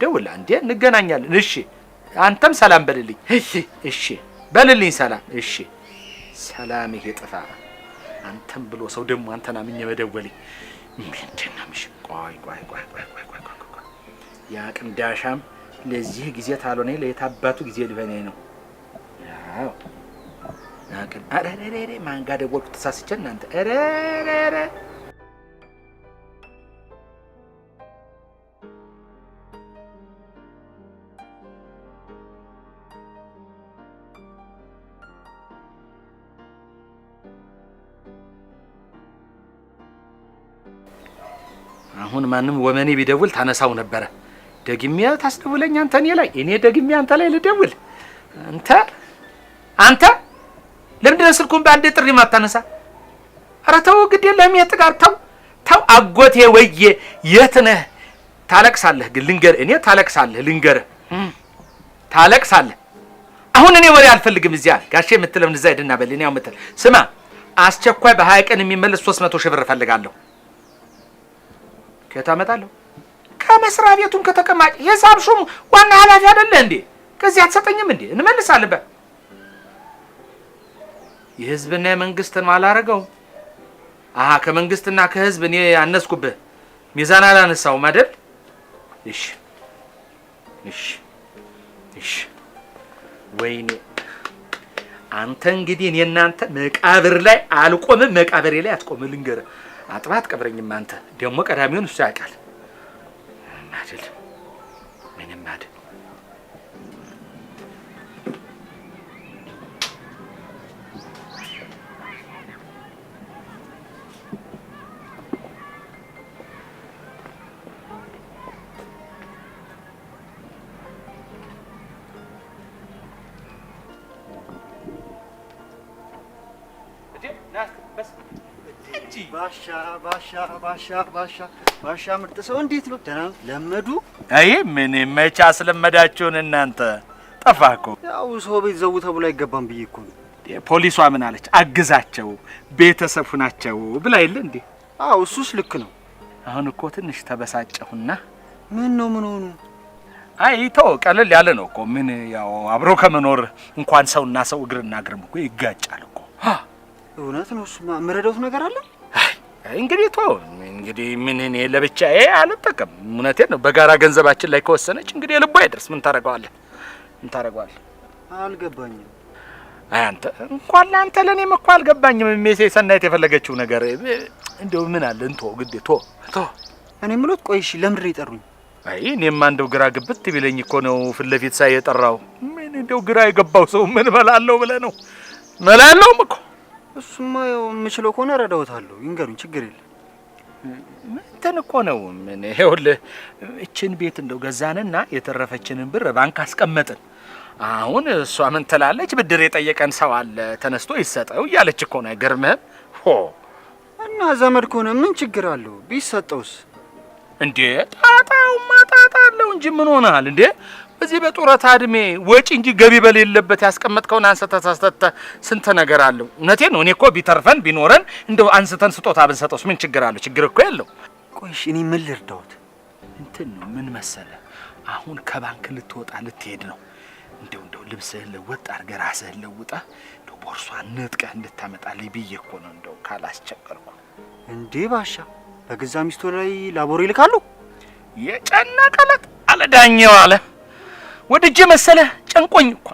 A: ደውል አንዴ እንገናኛለን። እሺ አንተም ሰላም በልልኝ። እሺ በልልኝ ሰላም። እሺ ሰላም ይሄ ጥፋ። አንተም ብሎ ሰው ደግሞ አንተና ምን መደወልኝ ምንድነው? ምሽ ቆይ ያ ቅንዳሻም ለዚህ ጊዜ ታልሆነ ለየታባቱ ጊዜ ሊሆነኝ ነው። አዎ አረረረ ማን ጋር ደወልኩ ተሳስቼ እናንተ አረ አሁን ማንም ወመኔ ቢደውል ታነሳው ነበር። ደግሜ ታስደውለኝ አንተ እኔ ላይ እኔ ደግሜ አንተ ላይ ልደውል? አንተ ለምንድን ነው ስልኩን በአንዴ ጥሪ ማታነሳ? ኧረ ተው ግድ የለህም የጥጋር ተው አጎቴ ወዬ የት ነህ? ታለቅሳለህ ግን ልንገርህ እኔ ታለቅሳለህ። አሁን እኔ ወሬ አልፈልግም። እዚያ ጋሼ የምትለውን እዛ ሄድና በል። እኔ የምትል ስማ አስቸኳይ በ20 ቀን የሚመለስ 300 ሺህ ብር እፈልጋለሁ። ከየት አመጣለሁ? ከመስሪያ ቤቱን ከተቀማጭ የሂሳብ ሹም ዋና ኃላፊ አይደለ እንዴ? ከዚህ አትሰጠኝም እንዴ? እንመልሳለን። የህዝብና የመንግስትን ማላረገው ከመንግስትና ከህዝብ እኔ ያነስኩብህ ሚዛን አላነሳውም አይደል? እሺ ወይኔ አንተ እንግዲህ እኔ እናንተ መቃብር ላይ አልቆምም፣ መቃብሬ ላይ አትቆም። ልንገርህ አጥባት ቀብረኝም። አንተ ደግሞ ቀዳሚውን እሱ ያውቃል አይደል? ምንም አይደል።
D: ባሻ ምርጥ ሰው እንዴት ነው? ደህና ለመዱ?
A: አይ ምን መቻ ስለመዳችሁን እናንተ ጠፋህ እኮ።
D: ያው ሰው ቤት ዘው ተብሎ አይገባም ብዬ እኮ ነው።
A: ፖሊሷ ምን አለች? አግዛቸው ቤተሰብ ናቸው ብላ የለ እንዴ?
D: አው እሱስ ልክ ነው።
A: አሁን እኮ ትንሽ ተበሳጨሁና
D: ምን ሆኑ?
A: አይ ተው ቀለል ያለ ነው እኮ ምን ያው አብሮ ከመኖር እንኳን ሰውና ሰው እግርና እግርም እኮ ይጋጫል እኮ።
D: እውነት ነው። እሱማ የምረዳውት ነገር አለ።
A: እንግዲህ እንግዲህ ምን እኔ ለብቻዬ አልጠቀም። እውነቴን ነው። በጋራ ገንዘባችን ላይ ከወሰነች እንግዲህ ልቧ አይደርስ። ምን ታረጋዋለህ?
D: አልገባኝም።
A: አይ አንተ እንኳን ለአንተ ለኔም እኮ አልገባኝም። ሜሴ ሰናይት የፈለገችው ነገር እንደው ምን አለ ግዴ
D: እኔ ምሎት ቆይሽ ለምድር ይጠሩኝ።
A: አይ እኔማ እንደው ግራ ግብት ቢለኝ እኮ ነው ፊት ለፊት ሳይ የጠራው። ምን እንደው ግራ የገባው ሰው ምን በላለው ብለህ ነው? መላለውም እኮ
D: እሱማ ያው የምችለው ከሆነ እረዳዎታለሁ። ይንገሩኝ፣ ችግር የለም።
A: እንትን እኮ ነው ምን ይኸውልህ እችን ቤት እንደው ገዛንና የተረፈችንን ብር ባንክ አስቀመጥን። አሁን እሷ ምን ትላለች? ብድር የጠየቀን ሰው አለ ተነስቶ ይሰጠው እያለች እኮ ነው። አይገርምህም?
D: እና ዘመድ ከሆነ ምን ችግር አለው ቢሰጠውስ?
A: እንዴ ጣጣውማ ጣጣ አለው እንጂ ምን ሆነሃል እንዴ? በዚህ በጡረታ እድሜ ወጪ እንጂ ገቢ በሌለበት ያስቀመጥከውን አንስተህ ስንት ነገር አለው። እውነቴን ነው። እኔ እኮ ቢተርፈን ቢኖረን እንደው አንስተን ስጦታ ብንሰጠውስ ምን ችግር አለው? ችግር እኮ የለው።
D: ቆይሽ እኔ ምን ልርዳዎት?
A: እንትን ነው ምን መሰለህ፣ አሁን ከባንክ ልትሄድ ነው። እንደው ልብስህን ለወጥ አድርገህ ራስህን ለውጠህ እንደው ቦርሷን ነጥቀህ እንድታመጣልኝ ብዬ እኮ ነው እንደው ካላስቸገርኩ።
D: እንዴ ባሻ በገዛ ሚስቶ ላይ ላቦር ይልካሉ?
A: የጨነቀለት አለ ዳኛው አለ ወድጄ መሰለህ ጨንቆኝ እኮ።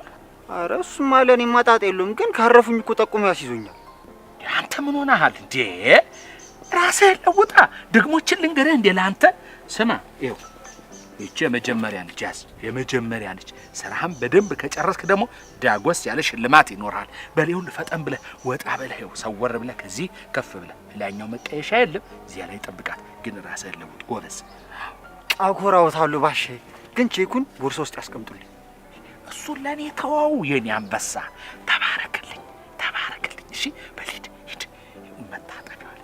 D: ኧረ እሱማ ለእኔ ማጣጥ የለውም፣ ግን ካረፉኝ እኮ ጠቁሞ ያስይዞኛል።
A: አንተ ምን ሆነሃል እንዴ? ራስህን ለውጣ። ደግሞችን ልንገርህ እንዴ ለአንተ ስማ፣ ይኸው ይቺ የመጀመሪያ ነች፣ ያዝ የመጀመሪያ ነች። ስራህን በደንብ ከጨረስክ ደግሞ ዳጎስ ያለ ሽልማት ይኖርሃል። በሌው ፈጠን ብለህ ወጣ ብለህ ይኸው ሰወር ብለህ ከዚህ ከፍ ብለህ ላኛው መቀየሻ የለም እዚያ ላይ ጠብቃት። ግን ራስህን ለውጥ ጎበዝ።
D: አኮራዎታለሁ ባሼ፣ ግን ቼኩን ቦርሳ ውስጥ ያስቀምጡልኝ።
A: እሱን ለኔ ተወው የኔ አንበሳ። ተባረክልኝ። እሺ በልሂድ ሂድ። መታጠቢያ አለ።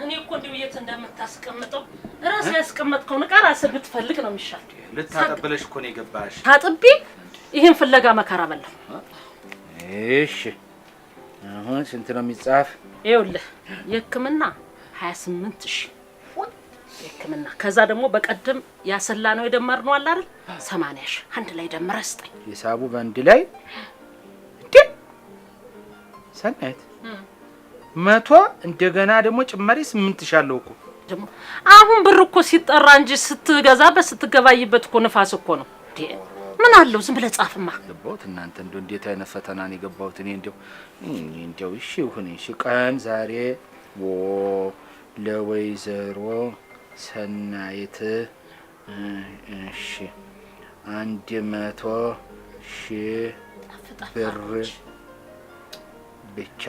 B: እኔ እኮ እንደው የት እንደምታስቀምጠው ራስህ ያስቀመጥከው ዕቃ ራስህ ብትፈልግ ነው የሚሻል።
A: ልታጠብለሽ እኮ ነው የገባሽ።
B: ታጥቤ ይሄን ፍለጋ መከራ በላሁ።
A: እሺ አሁን ስንት ነው የሚጻፍ?
B: ይኸውልህ የሕክምና 28,000 ህክምና ከዛ ደግሞ በቀደም ያሰላ ነው የደመርነው አለ አይደል 80 ሺህ አንድ ላይ ደምረህ ስጠኝ
A: ሂሳቡ በአንድ ላይ ሰናይት 100 እንደገና ደግሞ ጭማሪ 8 ሺህ አለው እኮ
B: ደግሞ አሁን ብር እኮ ሲጠራ እንጂ ስትገዛበት ስትገባይበት እኮ ንፋስ እኮ ነው ምን አለው ዝም ብለህ ጻፍማ
A: ገባሁት እናንተ እንደው እንዴት አይነት ፈተና ነው የገባሁት እኔ እንደው እሺ ይሁን እሺ ቀን ዛሬ ለወይዘሮ ሰናይት እሺ 100 ሺህ ብር ብቻ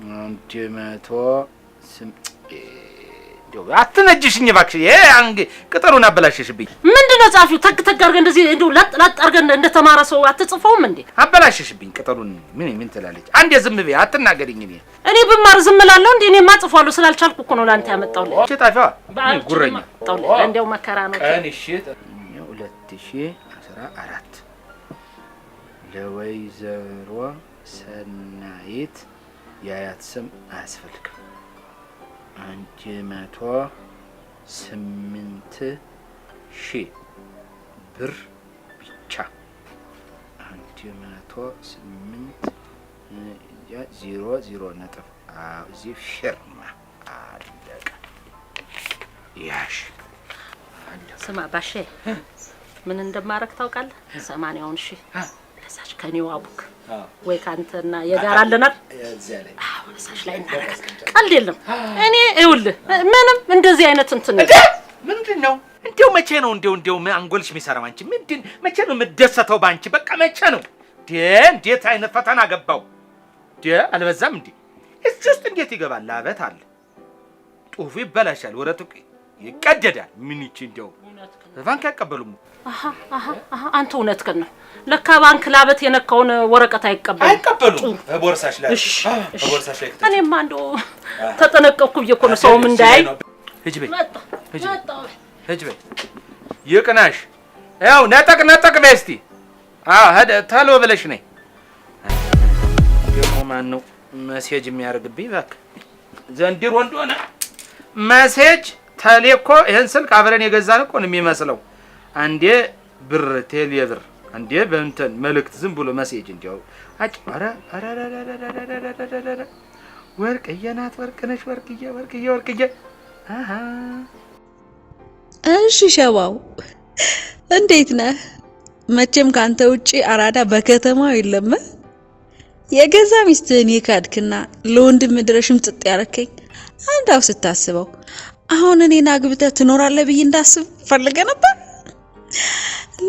A: 100 አትነጅሽኝ እባክሽ አንገ ቅጠሩን አበላሽሽብኝ
B: ምንድነው ጻፊው ተክ አድርገህ እንደዚህ እንደው ለጥ አድርገህ እንደተማረ ሰው አትጽፈውም እንዴ
A: አበላሽሽብኝ ቅጠሩን ምን ትላለች አንዴ ዝም በይ አትናገሪኝ
B: እኔ ብማር ዝም እላለሁ እንዴ እኔ ማጽፏለሁ ስላልቻልኩ እኮ ነው ላንተ ያመጣውልኝ
A: እሺ ጣፊዋ ጉረኛ
B: እንደው መከራ ነው
A: ቀን እሺ 2014 ለወይዘሮ ሰናይት ያያት ስም አያስፈልግም 108 ሺህ ብር ብቻ 108 ነጥብ እዚህ ፊርማ አለቀ ያሽ
B: ስማ ባሼ ምን እንደማረክ ታውቃለህ 80 ሺህ ለሳች ከኔው አቡክ ወይ ካንተና የጋራ አለናል ለሳች ላይ እናረጋት ቀልድ የለም እኔ ይውልህ ምንም እንደዚህ አይነት እንትን
A: ምንድነው እንደው መቼ ነው እንደው አንጎልሽ የሚሰራው አንቺ ምንድን መቼ ነው የምትደሰተው ባንቺ በቃ መቼ ነው እንዴት አይነት ፈተና ገባው አልበዛም እንዴ እዚህ ውስጥ እንዴት ይገባል ላበት አለ ጡፉ ይበላሻል ወረቱ ይቀደዳል ምን ይቺ እንደው ባንክ ያቀበሉም
B: አንተ እውነትህን ነው ለካ ባንክ ላበት የነካውን ወረቀት
A: አይቀበሉም በቦርሳሽ ላይ በቦርሳሽ ላይ
B: እኔማ እንደው ተጠነቀቅኩ እኮ ነው ሰውም እንዳይ
A: ሂጂ በይ ይቅናሽ ያው ነጠቅ በይ እስቲ ሄደ ታሎ ብለሽ ነይ ደግሞ ማን ነው ሜሴጅ የሚያርግብኝ እባክህ ዘንድሮ እንደሆነ ሜሴጅ ታሌኮ ይሄን ስልክ አብረን የገዛን እኮ ነው የሚመስለው አንዴ ብር ቴሌ ብር አንዴ በእንትን መልእክት ዝም ብሎ ሜሴጅ እንዲያው አረ ወርቅዬ ናት ወርቅነሽ ወርቅዬ
F: እሺ ሸዋው እንዴት ነህ መቼም ካንተ ውጪ አራዳ በከተማው የለም የገዛ ሚስትህን የካድክና ለወንድም ድረሽም ጥጥ ያረከኝ አንዳው ስታስበው አሁን እኔን አግብተህ ትኖራለህ ብዬ እንዳስብ ፈልገ ነበር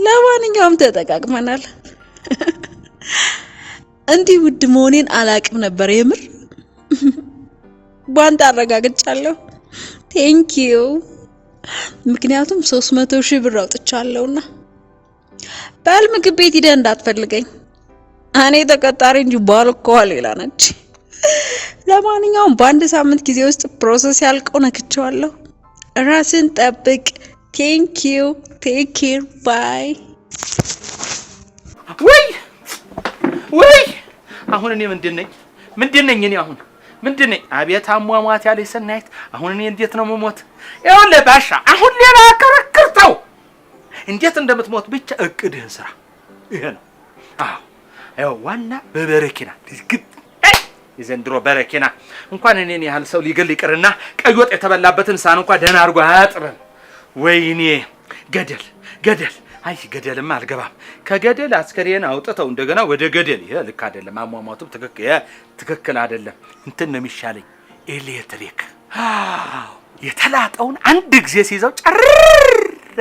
F: ለማንኛውም ተጠቃቅመናል እንዲህ ውድ መሆኔን አላቅም ነበር የምር ባንተ አረጋግጫለሁ ቴንክ ዩ ምክንያቱም 300 ሺህ ብር አውጥቻለሁና ባል ምግብ ቤት ሄደህ እንዳትፈልገኝ እኔ ተቀጣሪ እንጂ ባል እኮ ሌላ ነች ለማንኛውም በአንድ ሳምንት ጊዜ ውስጥ ፕሮሰስ ያልቀው ነክቻለሁ ራስን ጠብቅ ቴንክ ዩ ቴክ ኬር ባይ
A: ወይ አሁን እኔ ምንድነኝ እኔ አሁን ምንድነኝ አቤት አሟሟት ያለኝ ሰናይት አሁን እኔ እንዴት ነው መሞት ይኸውልህ ባሻ አሁን ሌላ ከረክርተው እንዴት እንደምትሞት ብቻ እቅድህን ስራ ይሄ ነው ያው ዋና በበረኪና የዘንድሮ በረኪና እንኳን እኔን ያህል ሰው ሊገል ይቅርና ቀይ ወጥ የተበላበትን ሳን እንኳን ደህና አድርጎ አያጥርም ወይኔ ገደል አይ ገደልማ አልገባም ከገደል አስከሬን አውጥተው እንደገና ወደ ገደል ይሄ ልክ አይደለም አሟሟቱም ትክክል አይደለም እንትን ነው የሚሻለኝ ኤሌክትሪክ የተላጠውን አንድ ጊዜ ሲይዘው ጨር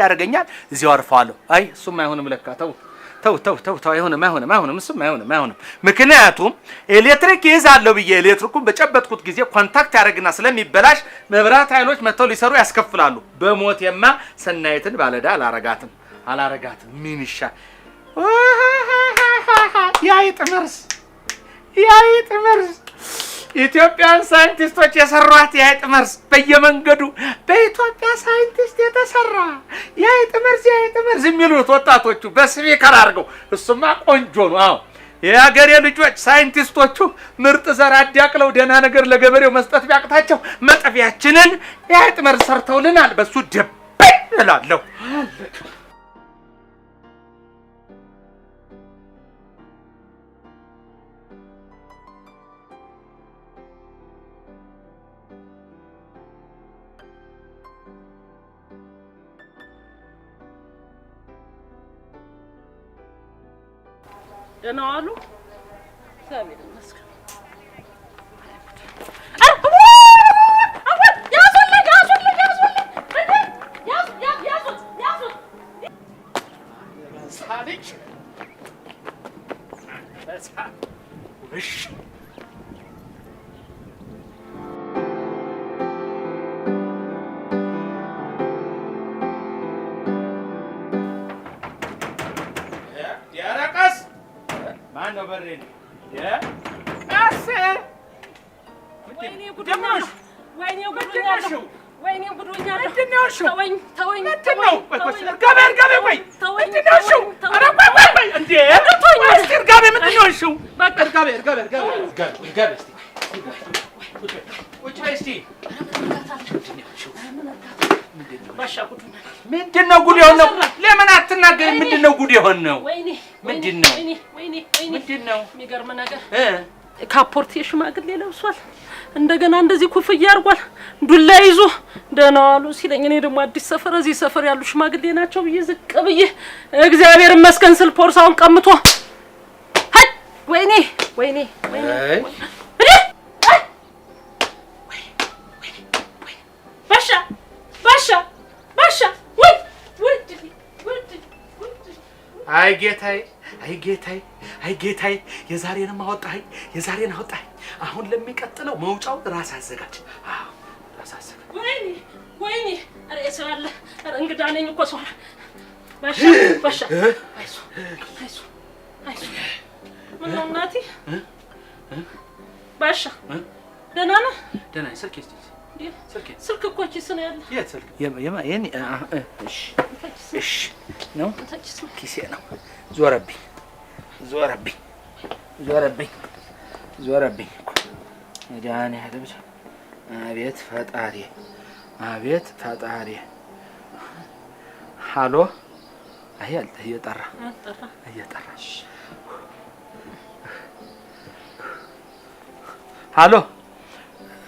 A: ያደርገኛል እዚያው አርፋለሁ አይ እሱም አይሆንም ለካ ተው አይሆንም እሱም አይሆንም ምክንያቱም ኤሌክትሪክ ይዛለው ብዬ ኤሌክትሪኩን በጨበጥኩት ጊዜ ኮንታክት ያደርግና ስለሚበላሽ መብራት ኃይሎች መተው ሊሰሩ ያስከፍላሉ በሞቴማ ሰናይትን ባለዳ አላረጋትም ምን ይሻ ያይጥ መርዝ ኢትዮጵያን ሳይንቲስቶች የሰሯት ያይጥ መርዝ በየመንገዱ በኢትዮጵያ ሳይንቲስት የተሰራ ያይጥ መርዝ የሚሉት ወጣቶቹ በስፒከር አድርገው እሱማ ቆንጆ ነው የሀገሬ ልጆች ሳይንቲስቶቹ ምርጥ ዘር አዳቅለው ደህና ነገር ለገበሬው መስጠት ቢያቅታቸው መጠፊያችንን የአይጥ መርዝ ሰርተውልናል። በሱ ደበይ እላለሁ።
B: ደህና ዋሉ። እግዚአብሔር ይመስገን።
A: ማነው በሬን?
B: ወይኔ ጉዶኛለሁ! ወይኔ ጉዶኛለሁ! ወይኔ ጉዶኛለሁ! ተወኝ ተወኝ ተወኝ!
A: እርጋቤ ቆይ! ምንድን ነው እሺው? ኧረ ቆይ እንዴ! እስኪ እርጋቤ ምንድን ነው እሺው? በቃ እርጋቤ እስኪ ቁጭ በይ እስኪ። ምንድን ነው ጉድ የሆነው? ለምን አትናገሪም? ምንድን ነው ጉድ የሆነው? ምንድን ነው?
B: የሚገርም ነገር ካፖርት የሽማግሌ ለብሷል። እንደገና እንደዚህ ኩፍያ አድርጓል። ዱላ ይዞ ደህና ዋሉ ሲለኝ እኔ ደግሞ አዲስ ሰፈር እዚህ ሰፈር ያሉ ሽማግሌ ናቸው ብዬ ዝቅ ብዬ እግዚአብሔር ይመስገን ስል ፖርሳውን ቀምቶ ወይኔ ባሻ
A: አይ ጌታዬ የዛሬንም አወጣኸኝ። አሁን ለሚቀጥለው መውጫው ራስ አዘጋጅ። አዎ ራስ አዘጋጅ።
B: ወይኔ ኧረ ሰው አለ። ኧረ እንግዳ ነኝ እኮ ሰው። ባሻ አይዞህ ምነው እናቴ? ባሻ ደህና ነህ?
A: ደህና ነኝ። ስልክ
B: እኮ ኪስ ነው ያለ።
A: የት ስልክ? እሺ ነው ኪሴ ነው። ዞረብኝ መድኃኒዓለም አቤት ፈጣሪ ሃሎ እየጠራ ሃሎ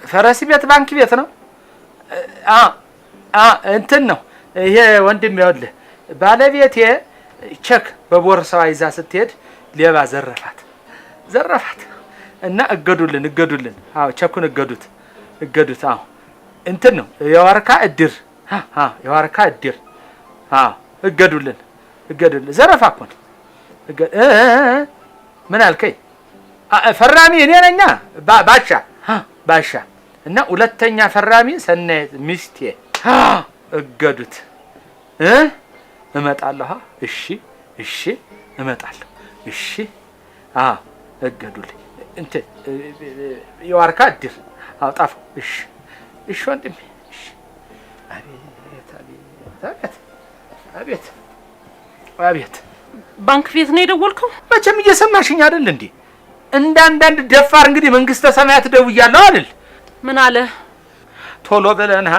A: ፈረሲ ቤት ባንክ ቤት ነው። እንትን ነው ይሄ ወንድም ይኸውልህ ባለቤቴ ቼክ በቦርሳዋ ይዛ ስትሄድ ሌባ ዘረፋት እና እገዱልን። አዎ ቼኩን እገዱት። አዎ እንትን ነው የዋርካ እድር። አዎ እገዱልን። ዘረፋ እኮ ነው። ምን አልከኝ? ፈራሚ እኔ ነኛ ባሻ እና ሁለተኛ ፈራሚ ሰናየት ሚስቴ። እገዱት። እመጣለሁ። እሺ እመጣለሁ። እሺ እገዱልኝ። እንትን የዋርካ እድር አውጣፈው። እሺ ወንድሜ። እሺ አቤት
B: ባንክ ቤት ነው የደወልከው?
A: መቼም እየሰማሽኝ አይደል እንዴ? እንዳንዳንድ ደፋር እንግዲህ መንግስተ ሰማያት ደውያለሁ አይደል?
B: ምን አለ?
A: ቶሎ ብለና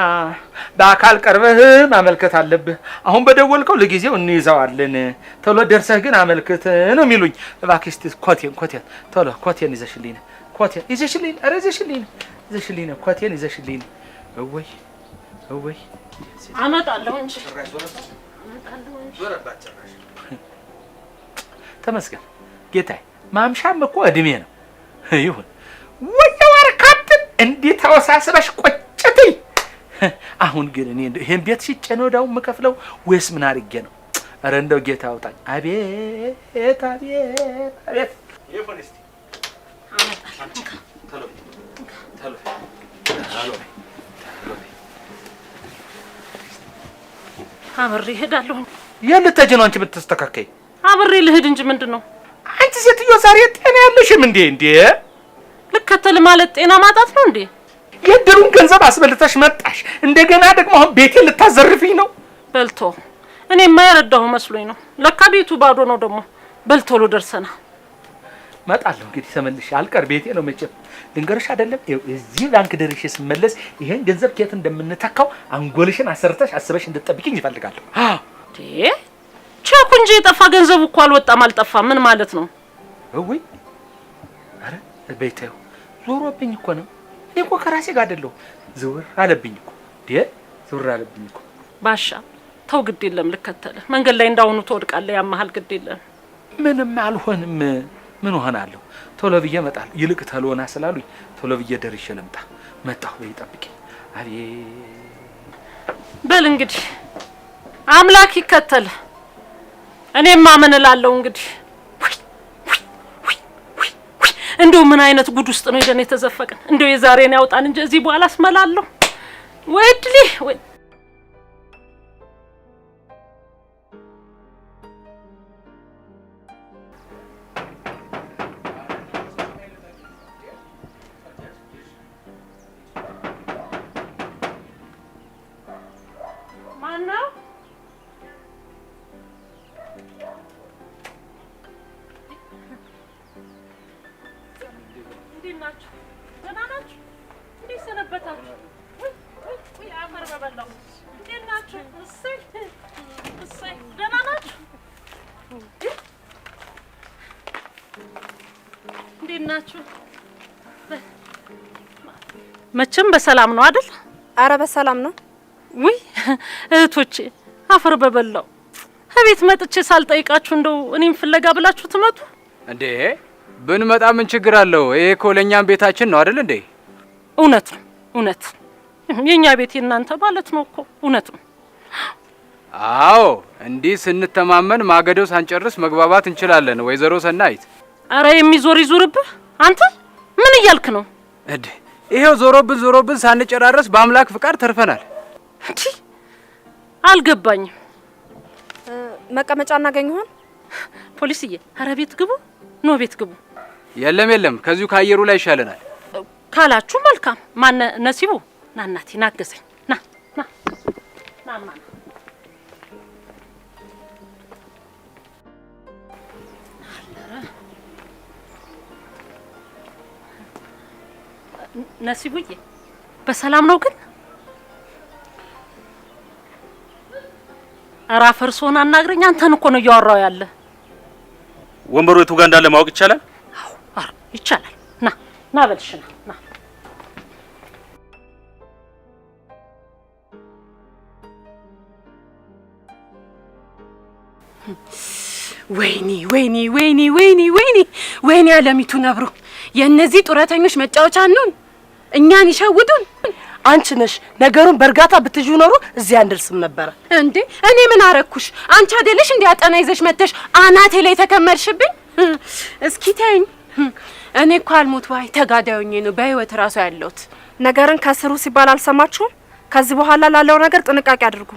A: በአካል ቀርበህ ማመልከት አለብህ። አሁን በደወልከው ለጊዜው እንይዘዋለን፣ ቶሎ ደርሰህ ግን አመልክት ነው የሚሉኝ። እባክህ እስኪ ኮቴን ቶሎ ኮቴን ይዘሽልኝ። ኮቴን ይዘሽልኝ። እወይ
B: አመጣለሁ እንጂ
A: ተመስገን ጌታዬ። ማምሻም እኮ እድሜ ነው። ይሁን ወየው አርካትን እንዴት ተወሳስበሽ ቆጭትኝ። አሁን ግን እኔ ይሄን ቤት ሽጬ ነው ዳው የምከፍለው ወይስ ምን አድርጌ ነው? ኧረ እንደው ጌታ አውጣኝ። አቤት ይሁን እስቲ ቶሎ
B: አብሬ እሄዳለሁ።
A: የት ልትሄጂ ነው አንቺ የምትስተካከይ?
B: አብሬ ልሂድ እንጂ ምንድን ነው?
A: አንቺ ሴትዮ ዛሬ ጤና ያለሽም እንዴ?
B: ልከተል ማለት ጤና ማጣት ነው እንዴ?
A: የእድሩን ገንዘብ አስበልተሽ መጣሽ። እንደገና ደግሞ አሁን ቤቴን ልታዘርፊኝ ነው?
B: በልቶ እኔ የማይረዳሁ መስሎኝ ነው። ለካ ቤቱ ባዶ ነው። ደግሞ በልቶሎ ደርሰና
A: እመጣለሁ እንግዲህ ተመልሼ አልቀር ቤቴ ነው መቼም ልንገርሽ አይደለም እዚህ ባንክ ደርሼ ስመለስ ይሄን ገንዘብ ከየት እንደምንተካው አንጎልሽን አሰርተሽ አስበሽ እንድትጠብቂኝ ይፈልጋለሁ።
B: ቼኩ እንጂ የጠፋ ገንዘብ እኮ አልወጣም አልጠፋም ምን ማለት ነው?
A: ወይ አረ በይተው ዞሮብኝ እኮ ነው። እኔ እኮ ከራሴ ጋር አይደለሁ ዝውር አለብኝ እኮ ዝውር አለብኝ እኮ።
B: ባሻ ተው ግድ የለም ልከተልህ መንገድ ላይ እንዳውኑ ትወድቃለህ ያማሃል ግድ የለም።
A: ምንም አልሆንም ምን ሆናለሁ ቶሎ ብዬ እመጣለሁ። ይልቅ ተሎና ስላሉኝ ቶሎ ብዬ ደርሼ ልምጣ። መጣሁ በይ ጠብቂኝ። አቤት
B: በል እንግዲህ አምላክ ይከተልህ እኔማ ምን እላለሁ እንግዲህ። እንደው ምን አይነት ጉድ ውስጥ ነው ሄደን የተዘፈቀን? እንደው የዛሬን ያውጣን እንጂ እዚህ በኋላ አስመላለሁ ወድሊ ወይ ማነው? ናችሁ? ደህና ናችሁ? እንዴት ሰነበታችሁ? ወይ አፈር በበላው። እንዴት ናችሁ? እሰይ ደህና ናችሁ? እንዴት ናችሁ? መቼም በሰላም ነው አይደል?
C: አረ በሰላም ነው።
B: ወይ እህቶቼ አፈር በበላው። እቤት መጥቼ ሳልጠይቃችሁ እንደው እኔም ፍለጋ ብላችሁ ትመጡ
E: እንዴ? ብንመጣ ምን ችግር አለው? ይሄ እኮ ለኛም ቤታችን ነው አይደል እንዴ?
B: እውነት ነው እውነት። የኛ ቤት የናንተ ማለት ነው እኮ እውነት ነው።
E: አዎ እንዲህ ስንተማመን ማገዶ ሳንጨርስ መግባባት እንችላለን። ወይዘሮ ሰናይት
B: አረ የሚዞር ይዞርብህ። አንተ ምን እያልክ ነው
E: እንዴ? ይሄው ዞሮብን ሳንጨራረስ በአምላክ ፍቃድ ተርፈናል።
B: እንዴ አልገባኝም።
C: መቀመጫ እናገኝ ይሆን?
B: ፖሊስዬ አረ ቤት ግቡ ኖ ቤት ግቡ።
E: የለም ከዚሁ ካየሩ ላይ ይሻለናል
B: ካላችሁ መልካም። ማነ ነሲቡ ና እናቴ ናገዘኝ ና ማማ ነሲቡዬ በሰላም ነው ግን? ኧረ አፈርሶን አናግረኝ። አንተን እኮ ነው እያወራው ያለ።
G: ወንበሩ የቱ ጋር እንዳለ ማወቅ ይቻላል?
B: አዎ ይቻላል። ና በልሽ ና
H: ወይኔ አለሚቱ ነብሮ የእነዚህ ጡረተኞች መጫወቻ ነን። እኛን ይሸውዱን።
I: አንቺ ነሽ ነገሩን በእርጋታ ብትጁ ኖሮ እዚህ አንደርስም ነበር
H: እንዴ። እኔ ምን አረኩሽ? አንቺ አይደለሽ እንዴ አጠና ይዘሽ መተሽ አናቴ ላይ ተከመርሽብኝ? እስኪ ተይኝ። እኔ እኮ አልሞት ባይ ተጋዳዩኝ ነው በህይወት ራሱ ያለሁት።
C: ነገርን ከስሩ ሲባል አልሰማችሁም? ከዚህ በኋላ ላለው ነገር ጥንቃቄ አድርጉ።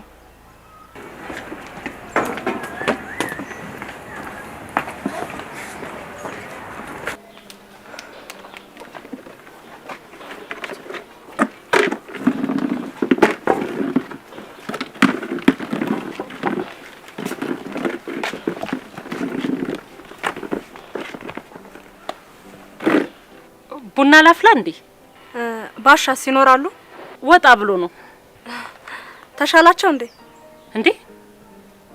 B: ቡና ላፍላ እንዴ?
C: ባሻስ ይኖራሉ?
B: ወጣ ብሎ ነው።
C: ተሻላቸው እንዴ?
B: እንዴ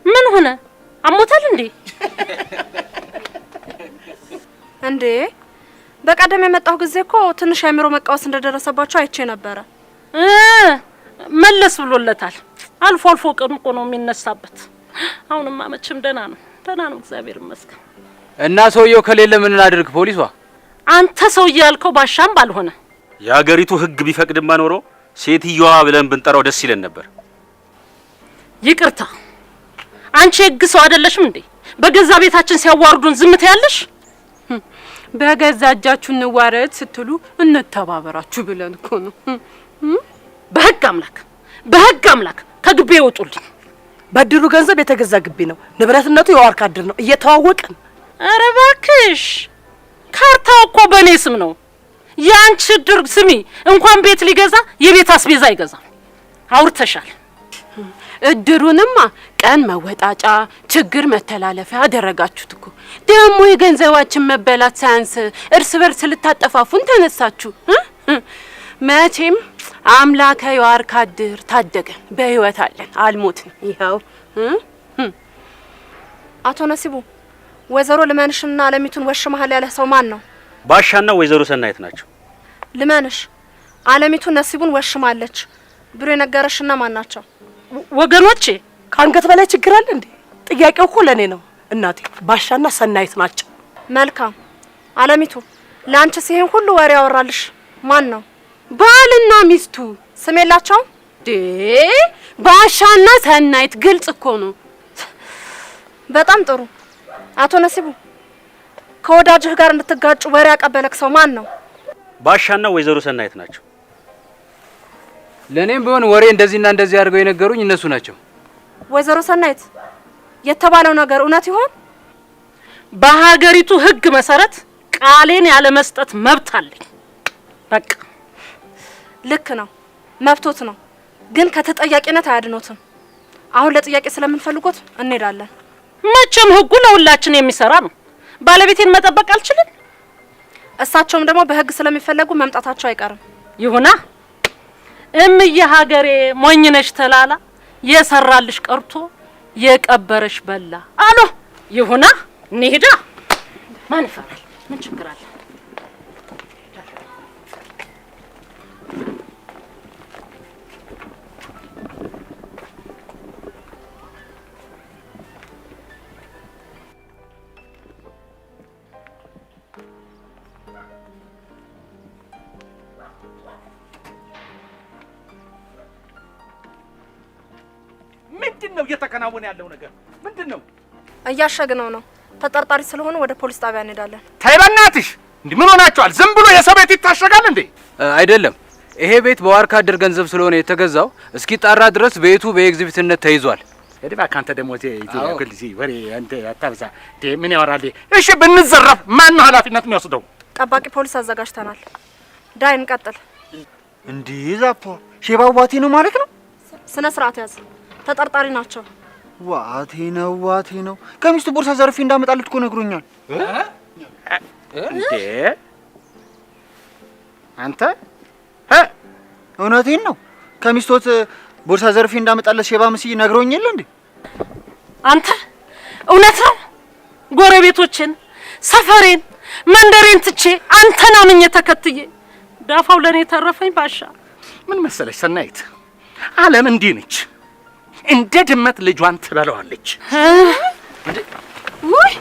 B: ምን ሆነ? አሞታል እንዴ?
C: እንዴ በቀደም የመጣው ጊዜ እኮ ትንሽ አይምሮ መቃወስ እንደደረሰባቸው አይቼ ነበረ።
B: መለስ ብሎለታል። አልፎ አልፎ ቀን እኮ ነው የሚነሳበት። አሁንማ መቼም ደህና ነው እግዚአብሔር ይመስገን።
E: እና ሰውየው ከሌለ ምን እናድርግ? ፖሊሷ
B: አንተ ሰውዬ ያልከው ባሻም ባልሆነ
G: የሀገሪቱ ህግ ቢፈቅድማ ኖሮ ሴትዮዋ ብለን ብንጠራው ደስ ይለን ነበር።
B: ይቅርታ አንቺ ህግ ሰው አይደለሽም እንዴ? በገዛ ቤታችን ሲያዋርዱን ዝም ትያለሽ?
H: በገዛ እጃችሁ እንዋረድ ስትሉ እንተባበራችሁ ብለን እኮ ነው።
B: በህግ አምላክ ከግቤ ይወጡልኝ።
I: በድሩ ገንዘብ የተገዛ ግቢ ነው። ንብረትነቱ የዋርካ ድር ነው። እየተዋወቀን
B: ኧረ እባክሽ ካርታው እኮ በኔ ስም ነው። ያንቺ ድር ስሚ እንኳን ቤት ሊገዛ የቤት አስቤዛ አይገዛም። አውርተሻል።
H: እድሩንማ ቀን መወጣጫ ችግር መተላለፊያ አደረጋችሁት እኮ። ደግሞ የገንዘባችን መበላት ሳያንስ እርስ በርስ ልታጠፋፉን ተነሳችሁ። መቼም አምላከ የዋርካ እድር ታደገን፣ በህይወት አለን፣ አልሞትን። ይኸው
C: አቶ ነሲቡ ወይዘሮ ልመንሽና አለሚቱን ወሽ መሀል ያለ ሰው ማን ነው?
G: ባሻና ወይዘሮ ሰናይት ናቸው።
C: ልመንሽ አለሚቱ ነሲቡን ወሽማለች ብሎ የነገረሽና ማን ናቸው?
B: ወገኖቼ
I: ከአንገት በላይ ችግር አለ እንዴ? ጥያቄው እኮ ለኔ ነው እናቴ። ባሻና ሰናይት ናቸው።
C: መልካም። አለሚቱ ላንቺስ ይሄን ሁሉ ወሬ ያወራልሽ ማን ነው?
H: ባልና ሚስቱ
C: ስም የላቸው?
H: ባሻና ሰናይት ግልጽ እኮ ነው።
C: በጣም ጥሩ። አቶ ነሲቡ ከወዳጅህ ጋር እንድትጋጩ ወሬ ያቀበለክ ሰው ማን ነው?
G: ባሻና ወይዘሮ ሰናይት ናቸው።
E: ለኔም ቢሆን ወሬ እንደዚህና እንደዚህ አድርገው የነገሩኝ እነሱ ናቸው።
C: ወይዘሮ ሰናይት የተባለው ነገር እውነት ይሆን?
B: በሀገሪቱ ህግ መሰረት ቃሌን ያለ መስጠት መብት አለኝ። በቃ
C: ልክ ነው፣ መብቶት ነው። ግን ከተጠያቂነት አያድኖትም። አሁን ለጥያቄ ስለምንፈልጎት እንሄዳለን።
B: መቼም ህጉ ለሁላችን የሚሰራ ነው። ባለቤቴን መጠበቅ አልችልም።
C: እሳቸውም ደግሞ በህግ ስለሚፈለጉ መምጣታቸው አይቀርም።
B: ይሁና እምዬ ሀገሬ ሞኝነሽ ተላላ የሰራልሽ ቀርቶ የቀበረሽ በላ አሎ። ይሁና እንሂዳ። ማን ይፈራል? ምን ችግር አለ?
A: ምንድነው እየተከናወነ ያለው ነገር? ምንድነው?
C: እያሸግነው ነው። ተጠርጣሪ ስለሆነ ወደ ፖሊስ ጣቢያ እንሄዳለን።
A: ተይ በእናትሽ፣ እንዲህ ምን ሆናችኋል? ዝም ብሎ የሰው ቤት ይታሸጋል እንዴ?
E: አይደለም፣ ይሄ ቤት በዋርካ እድር ገንዘብ ስለሆነ የተገዛው እስኪጣራ ድረስ ቤቱ በኤግዚቢትነት ተይዟል።
A: እዲባ ካንተ ደሞ ኩልዚ ወሬ አንተ አታብዛ። ምን ያወራል? እሺ ብንዘረፍ ማን ነው ኃላፊነት የሚወስደው?
C: ጠባቂ ፖሊስ አዘጋጅተናል። ዳይ እንቀጥል።
D: እንዴ ዛፖ ሼባው ዋቴ ነው ማለት ነው?
C: ስነ ስርዓት ያዝ። ተጠርጣሪ ናቸው።
D: ዋቴ ነው። ከሚስቱ ቦርሳ ዘርፌ እንዳመጣለት እኮ ነግሮኛል።
A: እንዴ አንተ
D: እውነቴን ነው። ከሚስቶት ቦርሳ ዘርፌ እንዳመጣለት ሼባ መስዬ ነግሮኝ የለ እንዴ?
B: አንተ እውነት ነው? ጎረቤቶችን፣ ሰፈሬን፣ መንደሬን ትቼ አንተን አምኜ ተከትዬ ዳፋው ለኔ ተረፈኝ። ባሻ
A: ምን መሰለሽ ሰናይት፣ ዓለም እንዲህ ነች። እንደ ድመት ልጇን ትበላዋለች።
B: ወይ